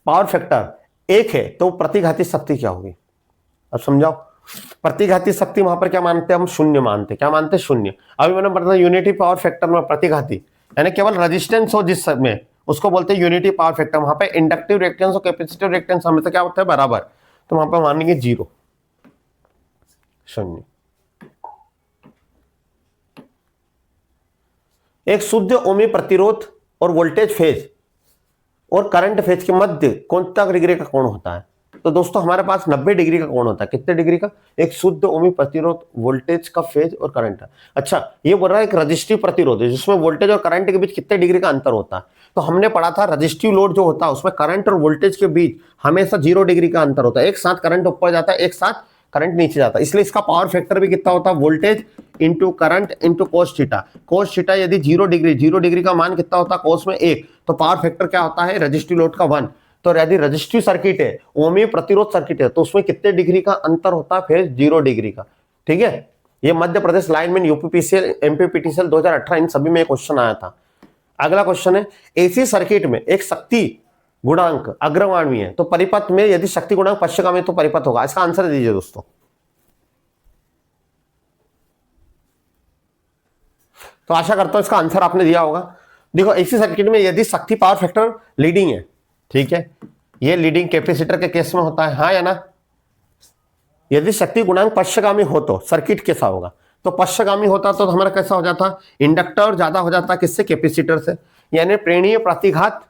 पावर फैक्टर 1 है तो प्रतिघाती शक्ति क्या होगी, अब समझाओ। प्रतिघाती शक्ति वहां पर क्या मानते हैं हम, शून्य मानते, क्या मानते, शून्य। अभी मैंने बताया यूनिटी पावर फैक्टर में प्रतिघाती यानी केवल रेजिस्टेंस हो जिस में उसको बोलते हैं यूनिटी पावर फैक्टर। वहां पे इंडक्टिव रिएक्टेंस और कैपेसिटिव रिएक्टेंस हमेशा क्या होता है बराबर, तो वहां पर मानेंगे 0, शून्य। एक शुद्ध ओमी प्रतिरोध और वोल्टेज फेज और करंट फेज के मध्य कौन सा डिग्री का कोण होता है, तो दोस्तों हमारे पास 90 डिग्री का कोण होता है। कितने डिग्री का, एक शुद्ध ओमी प्रतिरोध, वोल्टेज का फेज और करंट है। अच्छा ये बोल रहा है एक रजिस्टिव प्रतिरोध है जिसमें वोल्टेज और करंट के बीच कितने डिग्री का अंतर होता है, तो हमने पढ़ा था रजिस्टिव लोड जो होता है उसमें करंट और वोल्टेज के बीच हमेशा 0 डिग्री का अंतर होता है। एक साथ करंट ऊपर जाता है, एक साथ करंट नीचे जाता है, इसलिए इसका पावर फैक्टर भी कितना होता है, voltage into current into cos theta. Cos theta यदि 0 डिग्री का मान कितना होता है, कोस में 1, तो पावर फैक्टर क्या होता है रजिस्टिव लोड का 1। तो यदि रजिस्टिव सर्किट है, ओमी प्रतिरोध सर्किट है, तो उसमें कितने डिग्री का अंतर होता है, फिर 0 डिग्री का, ठीक है। ये मध्य प्रदेश लाइनमैन, यूपीपीसीएल, एमपीपीटीसीएल 2018 इन सभी में क्वेश्चन आया था। अगला क्वेश्चन है एसी सर्किट में एक शक्ति गुणांक अग्रगामी है तो परिपथ में यदि शक्ति गुणांक पश्चगामी तो परिपथ होगा, इसका आंसर दीजिए दोस्तों। तो आशा करता हूं इसका आंसर आपने दिया होगा। देखो एसी सर्किट में यदि शक्ति पावर फैक्टर लीडिंग है, ठीक है, ये लीडिंग कैपेसिटर के केस में होता है, हाँ या ना। यदि शक्ति गुणांक पश्चगामी हो तो सर्किट कैसा होगा, तो पश्चगामी होता तो हमारा कैसा हो जाता, इंडक्टर ज्यादा हो जाता किससे, कैपेसिटर से, यानी प्रेरणीय प्रतिघात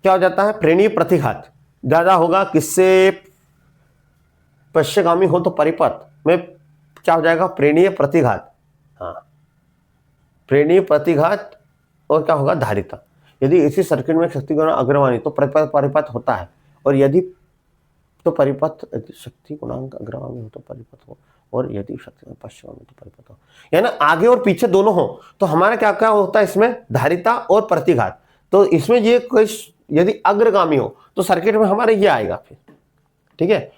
क्या हो जाता है, प्रेरणीय प्रतिघात ज्यादा होगा किससे, पश्चगामी हो तो परिपथ में क्या हो जाएगा, प्रेरणीय प्रतिघात, हाँ प्रेरणीय प्रतिघात, और क्या होगा धारिता। यदि इसी सर्किट में शक्ति गुणांक अग्रगामी तो परिपथ होता है, और यदि तो परिपथ, यदि शक्ति गुणांक अग्रगामी हो तो परिपथ हो, और यदि शक्ति पश्चगामी तो परिपथ हो, यानी आगे और पीछे दोनों हो तो हमारा क्या क्या होता है इसमें, धारिता और प्रतिघात। तो इसमें ये कोई यदि अग्रगामी हो तो सर्किट में हमारे ये आएगा फिर, ठीक है।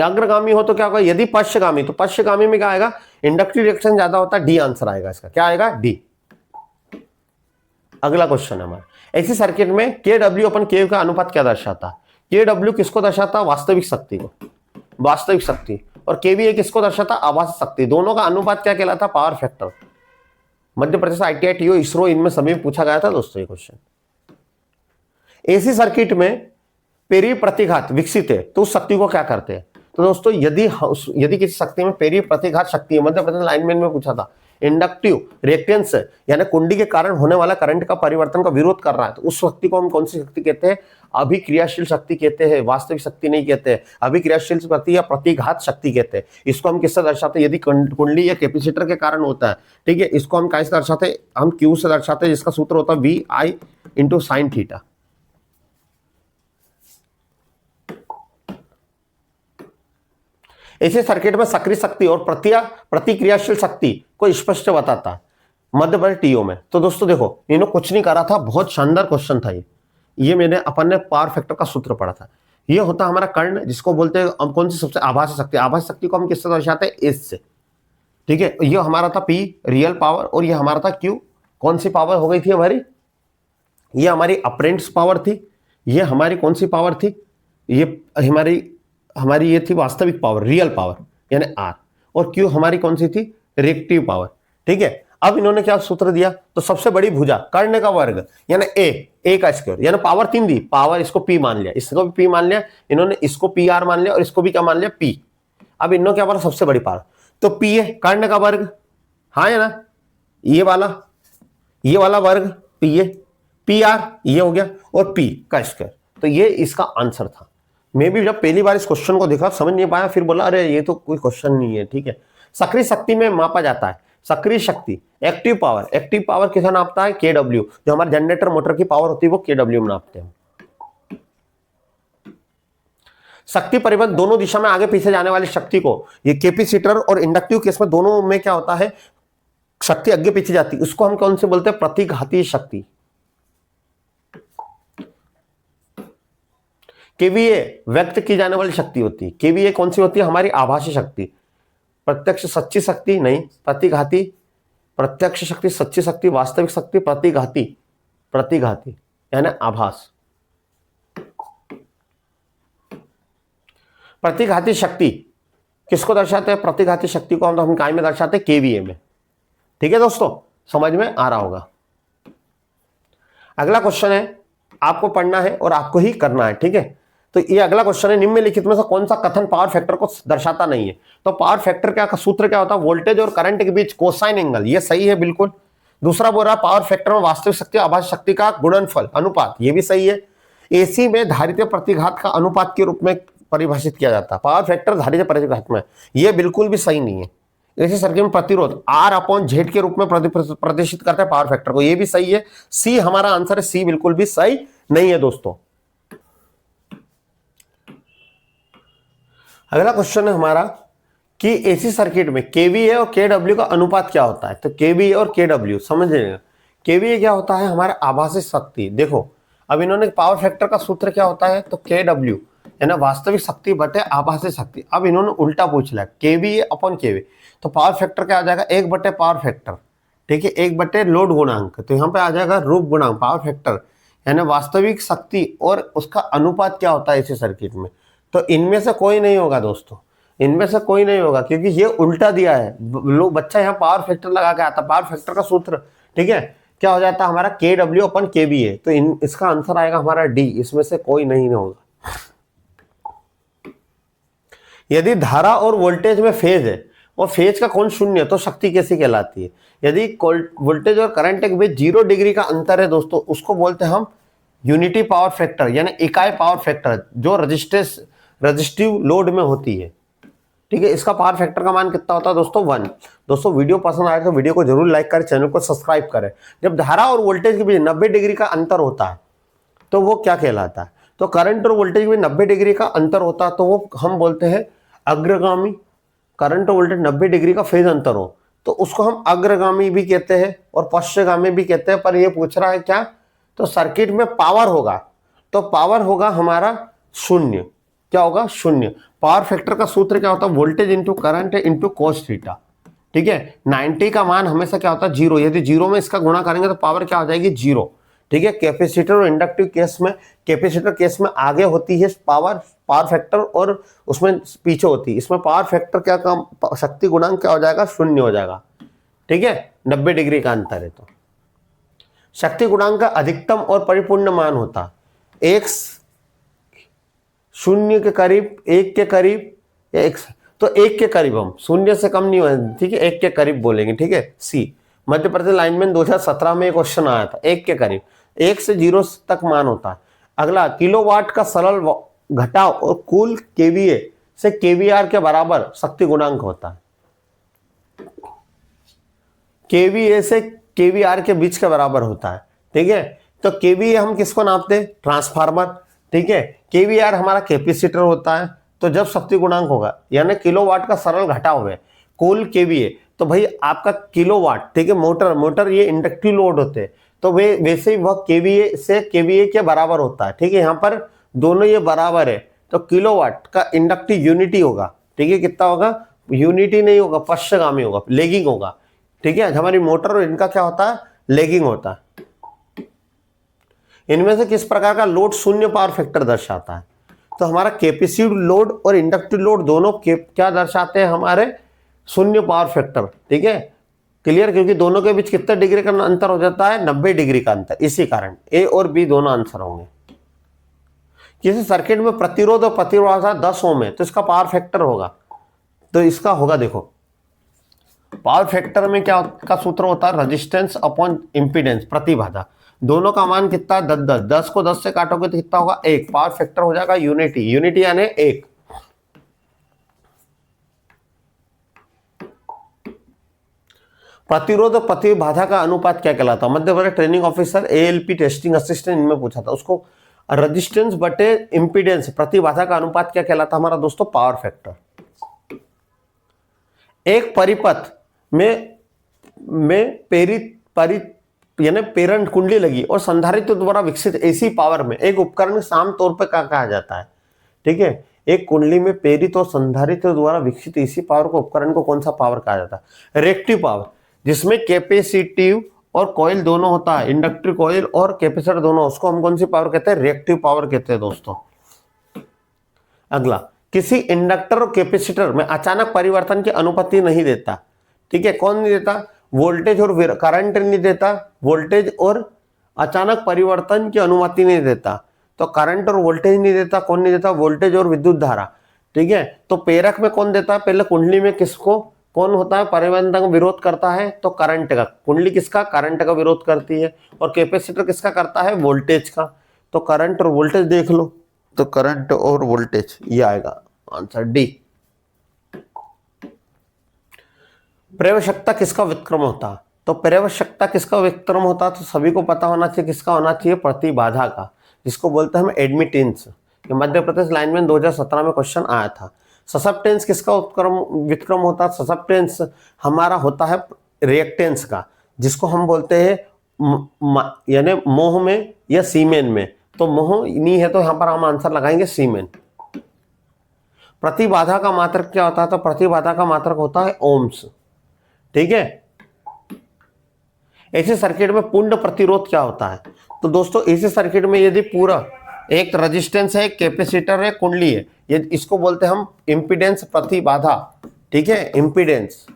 अग्रगामी हो तो क्या होगा, यदि पश्चगामी तो पश्चगामी में क्या आएगा, इंडक्टिव रिएक्शन ज्यादा होता है, डी आंसर आएगा इसका, क्या आएगा, डी। अगला क्वेश्चन है हमारा, ऐसी सर्किट में के डब्ल्यू अपन के का अनुपात क्या दर्शाता है। के डब्ल्यू किसको दर्शाता है, वास्तविक शक्ति को, वास्तविक शक्ति, और केवीए किसको दर्शाता है, आभासी शक्ति। दोनों का अनुपात क्या कहलाता है, power factor. Madhya Pradesh ITI TO ISRO इनमें सभी में पूछा गया था दोस्तों ये क्वेश्चन। एसी सर्किट में पेरी प्रतिघात विकसित है तो उस शक्ति को क्या करते हैं, तो दोस्तों यदि किसी शक्ति में पेरी प्रतिघात शक्ति है, मध्य प्रदेश लाइनमैन में पूछा था, इंडक्टिव रिएक्टेंस है, यानी कुंडी के कारण होने वाला करंट का परिवर्तन का विरोध कर रहा है, तो उस शक्ति को हम कौन सी शक्ति कहते हैं? अभिक्रियाशील शक्ति कहते हैं, वास्तविक शक्ति नहीं कहते हैं। अभिक्रियाशील शक्ति या प्रतिघात शक्ति कहते हैं। इसको हम किससे दर्शाते हैं? यदि कुंडली या कैपेसिटर के कारण होता है, ठीक है, इसको हम कैसे दर्शाते हैं? हम क्यू से दर्शाते हैं, जिसका सूत्र होता है V I into sine theta. ऐसे सर्किट में सक्रिय शक्ति और प्रतिक्रियाशील शक्ति को स्पष्ट बताता है मध्यवर्ती टीओ में। तो दोस्तों देखो, इन्होंने कुछ नहीं करा था, बहुत शानदार क्वेश्चन था ये मैंने अपन ने पावर फैक्टर का सूत्र पढ़ा था। ये होता है हमारा कर्ण, जिसको बोलते हैं हम कौन सी सबसे आभासी शक्ति। आभासी शक्ति को हम किससे दर्शाते हैं? एस से, ठीक है। ये हमारा था पी रियल पावर, और ये हमारा था क्यू, कौन सी पावर हो गई थी हमारी? ये हमारी अप्रेंट्स पावर थी। ये हमारी कौन सी पावर थी? ये हमारी ये थी वास्तविक पावर, रियल पावर यानी आर। और क्यू हमारी कौन सी थी? रिएक्टिव पावर, ठीक है। अब इन्होंने क्या सूत्र दिया? तो सबसे बड़ी भुजा कर्ण का वर्ग यानी ए का स्क्वायर, यानी पावर 3 दी, पावर इसको पी मान लिया, इसको भी पी मान लिया, इन्होंने इसको पी आर मान लिया और इसको भी क्या मान लिया? पी। अब इन्होंने क्या बोला? सबसे बड़ी पावर, तो पी है कर्ण का वर्ग, हाँ है ना, ये वाला वर्ग पी है, पी आर ये हो गया, और पी का स्क्वायर। तो ये इसका आंसर था। मैं भी जब पहली बार इस क्वेश्चन को देखा समझ नहीं पाया, फिर बोला अरे ये तो कोई क्वेश्चन नहीं है, ठीक है। सक्रिय शक्ति में मापा जाता है सक्रिय शक्ति, एक्टिव पावर किसे नापता है? केडब्ल्यू। जो हमारे जनरेटर मोटर की पावर होती है वो केडब्ल्यू में नापते हैं। शक्ति परिवहन दोनों दिशा में आगे पीछे जाने वाली शक्ति को, ये कैपेसिटर और इंडक्टिव केस में दोनों में क्या होता है? शक्ति आगे पीछे जाती है, उसको हम कौन से बोलते हैं? प्रतिघाती शक्ति। केवीए व्यक्त की जाने वाली शक्ति होती है। केवीए कौन सी होती है? हमारी आभासी शक्ति। प्रत्यक्ष सच्ची शक्ति नहीं, प्रतिघाती। प्रत्यक्ष शक्ति, सच्ची शक्ति, वास्तविक शक्ति, प्रतिघाती यानी आभास। प्रतिघाती शक्ति किसको दर्शाते हैं? प्रतिघाती शक्ति को हम काय में दर्शाते हैं? केवीए में, ठीक है दोस्तों, समझ में आ रहा होगा। अगला क्वेश्चन है, आपको पढ़ना है और आपको ही करना है, ठीक है। तो ये अगला क्वेश्चन है, निम्नलिखित में से कौन सा कथन पावर फैक्टर को दर्शाता नहीं है? तो पावर फैक्टर का सूत्र क्या होता है? वोल्टेज और करंट के बीच कोसाइन एंगल, ये सही है बिल्कुल। दूसरा बोल रहा है पावर फैक्टर में वास्तविक शक्ति आभासी शक्ति का गुणनफल अनुपात, ये भी सही है। एसी में धारित प्रतिघात का अनुपात के रूप में परिभाषित किया जाता है। पावर फैक्टर धारित प्रतिघात में, ये बिल्कुल भी सही नहीं है। ऐसे सर्किट में प्रतिरोध R/Z के रूप में प्रदर्शित करता है पावर फैक्टर को, ये भी सही है। सी हमारा आंसर है, सी बिल्कुल भी सही नहीं है दोस्तों। अगला क्वेश्चन है हमारा कि एसी सर्किट में केवीए और केडब्ल्यू का अनुपात क्या होता है? तो केवीए और केडब्ल्यू समझ लेना। केवीए क्या होता है? हमारा आभासी शक्ति। देखो अब इन्होंने पावर फैक्टर का सूत्र क्या होता है? तो केडब्ल्यू यानी वास्तविक शक्ति बटे आभासी शक्ति। अब इन्होंने उल्टा पूछ लिया, केवीए अपॉन केवी, तो पावर फैक्टर क्या आ जाएगा? 1 बटे पावर फैक्टर, ठीक है, 1 बटे लोड गुणांक, तो यहाँ पे आ जाएगा रूप गुणांक। पावर फैक्टर यानी वास्तविक शक्ति और उसका अनुपात क्या होता है एसी सर्किट में? तो इनमें से कोई नहीं होगा दोस्तों, इनमें से कोई नहीं होगा, क्योंकि ये उल्टा दिया है। लोग बच्चा यहाँ पावर फैक्टर लगा के आता, पावर फैक्टर का सूत्र, ठीक है, क्या हो जाता है हमारा? केडब्ल्यू अपन केवीए। तो इसका आंसर आएगा हमारा डी, इसमें से कोई नहीं होगा। यदि धारा और वोल्टेज में फेज है और फेज का कोण शून्य, तो शक्ति कैसी कहलाती है? यदि वोल्टेज और करंट के बीच 0 डिग्री का अंतर है दोस्तों, उसको बोलते हैं हम यूनिटी पावर फैक्टर यानी इकाई पावर फैक्टर, जो रजिस्टिव लोड में होती है, ठीक है। इसका पावर फैक्टर का मान कितना होता है दोस्तों? 1। दोस्तों वीडियो पसंद आए तो वीडियो को जरूर लाइक करें, चैनल को सब्सक्राइब करें। जब धारा और वोल्टेज के बीच 90 डिग्री का अंतर होता है तो वो क्या कहलाता है? तो करंट और वोल्टेज में 90 डिग्री का अंतर होता है तो वो हम बोलते हैं अग्रगामी। करंट और वोल्टेज 90 डिग्री का फेज अंतर हो तो उसको हम अग्रगामी भी कहते हैं और पश्चगामी भी कहते हैं। पर ये पूछ रहा है क्या? तो सर्किट में पावर होगा, तो पावर होगा हमारा 0। क्या होगा? 0। पावर फैक्टर का सूत्र क्या होता है? Voltage into current into cos theta, ठीक है। 90 का मान हमेशा क्या होता है? 0। यदि 0 में इसका गुणा करेंगे तो पावर क्या हो जाएगी? 0, ठीक है। कैपेसिटर और इंडक्टिव केस में, कैपेसिटर केस में आगे होती है पावर फैक्टर और उसमें पीछे होती है। इसमें पावर फैक्टर क्या काम, शक्ति गुणांक क्या हो जाएगा? 0 हो जाएगा, ठीक है। 90 डिग्री का अंतर है तो शक्ति गुणांक का अधिकतम और परिपूर्ण मान होता x 0 के करीब, 1 के करीब या x, तो 1 के करीब, हम शून्य से कम नहीं हुए, ठीक है, 1 के करीब बोलेंगे, ठीक है। सी, मध्य प्रदेश लाइनमैन 2017 में क्वेश्चन आया था, 1 के करीब, 1 से 0 तक मान होता है। अगला, किलोवाट का सरल घटाव और कुल केवीए से केवीआर के बराबर शक्ति गुणांक होता है। केवीए से केवीआर के बीच के बराबर होता है, ठीक है। तो केवीए हम किसको नापते हैं? ट्रांसफार्मर, ठीक है। केवीआर हमारा कैपेसिटर होता है। तो जब शक्ति गुणांक होगा यानी किलोवाट का सरल घटाव है कुल केवीए, तो भाई आपका किलोवाट, ठीक है, मोटर ये इंडक्टिव लोड होते हैं, तो वे वैसे ही वह केवीए से केवीए के बराबर होता है, ठीक है। यहाँ पर दोनों ये बराबर है, तो किलोवाट का इंडक्टिव यूनिटी होगा, ठीक है। कितना होगा? यूनिटी नहीं होगा, पश्चगामी होगा, लेगिंग होगा, ठीक है। हमारी मोटर और इनका क्या होता है? लेगिंग होता है। इनमें से किस प्रकार का लोड शून्य पावर फैक्टर दर्शाता है? तो हमारा कैपेसिटिव लोड और इंडक्टिव लोड दोनों क्या दर्शाते हैं? हमारे शून्य पावर फैक्टर, ठीक है। क्लियर? क्योंकि दोनों के बीच कितने डिग्री का अंतर हो जाता है? 90 डिग्री का अंतर। इसी कारण ए और बी दोनों आंसर होंगे। किसी सर्किट में प्रतिरोध और प्रतिबाधा 10 ओम है, तो इसका पावर फैक्टर होगा, तो इसका होगा, देखो पावर फैक्टर में क्या का सूत्र होता है? रेजिस्टेंस अपॉन इंपीडेंस, प्रतिबाधा। दोनों का मान कितना है? 10 10 को 10 से काटोगे तो कितना होगा? 1। पावर फैक्टर हो जाएगा यूनिटी यानी 1। प्रतिरोध और प्रतिबाधा का अनुपात क्या कहलाता है? Madhya Pradesh training officer, ALP testing assistant, इनमें पूछा था। उसको रेजिस्टेंस बटे इंपीडेंस, प्रतिबाधा का अनुपात क्या कहलाता है हमारा दोस्तों? Power factor. एक परिपथ में प्रेरण कुंडली लगी और संधारित्र द्वारा विकसित एसी पावर में एक उपकरण आम तौर पर क्या कहा जाता है? ठीक है, एक कुंडली में प्रेरित और संधारित्र द्वारा विकसित एसी पावर को उपकरण को कौन सा पावर कहा जाता है? रिएक्टिव पावर, जिसमें कैपेसिटिव और कॉइल दोनों होता है, इंडक्टिव कॉइल और कैपेसिटर दोनों, उसको हम कौन सी पावर कहते हैं? रिएक्टिव पावर कहते हैं दोस्तों। अगला, किसी इंडक्टर और कैपेसिटर में अचानक परिवर्तन की अनुमति नहीं देता, ठीक है। कौन नहीं देता? वोल्टेज और करंट नहीं देता, वोल्टेज और अचानक परिवर्तन की अनुमति नहीं देता। तो करंट और वोल्टेज नहीं देता, कौन नहीं देता? वोल्टेज और विद्युत धारा, ठीक है। तो प्रेरक में कौन देता है? पहले कुंडली में किसको, कौन होता है परिवर्तन का विरोध करता है? तो करंट का। कुंडली किसका? करंट का विरोध करती है। और कैपेसिटर किसका करता है? वोल्टेज का। तो करंट और वोल्टेज देख लो, तो करंट और वोल्टेज, ये आएगा आंसर डी। प्रवेशकता किसका व्युत्क्रम होता है? तो प्रवेशकता किसका व्युत्क्रम होता है? तो सभी को पता होना चाहिए किसका होना चाहिए? प्रतिबाधा का, जिसको बोलते हैं हम एडमिटेंस। ये मध्य प्रदेश लाइनमैन 2017 में क्वेश्चन आया था। ससेप्टेंस किसका व्युत्क्रम होता है? ससेप्टेंस हमारा होता है रिएक्टेंस का, जिसको हम बोलते हैं यानी मोह में या सीमेन में। तो मोह नहीं है तो यहां पर हम आंसर लगाएंगे सीमेन। प्रतिबाधा का मात्रक क्या होता है? तो प्रतिबाधा का मात्रक होता है ओम्स, ठीक है। ऐसे सर्किट में पूर्ण प्रतिरोध क्या होता है? तो दोस्तों ऐसे सर्किट में यदि पूरा एक रेजिस्टेंस है, कैपेसिटर है, कुंडली है, ये इसको बोलते हैं हम इंपीडेंस प्रतिबाधा, ठीक है, इंपीडेंस।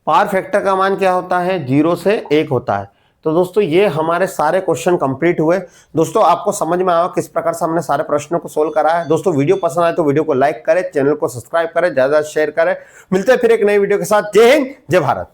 पावर फैक्टर का मान क्या होता है? 0 से 1 होता है। तो दोस्तों ये हमारे सारे क्वेश्चन कंप्लीट हुए। दोस्तों आपको समझ में आया किस प्रकार से हमने सारे प्रश्नों को सोल्व करा है। दोस्तों वीडियो पसंद आए तो वीडियो को लाइक करें, चैनल को सब्सक्राइब करें, ज्यादा शेयर करें। मिलते हैं फिर एक नई वीडियो के साथ। जय हिंद, जय भारत।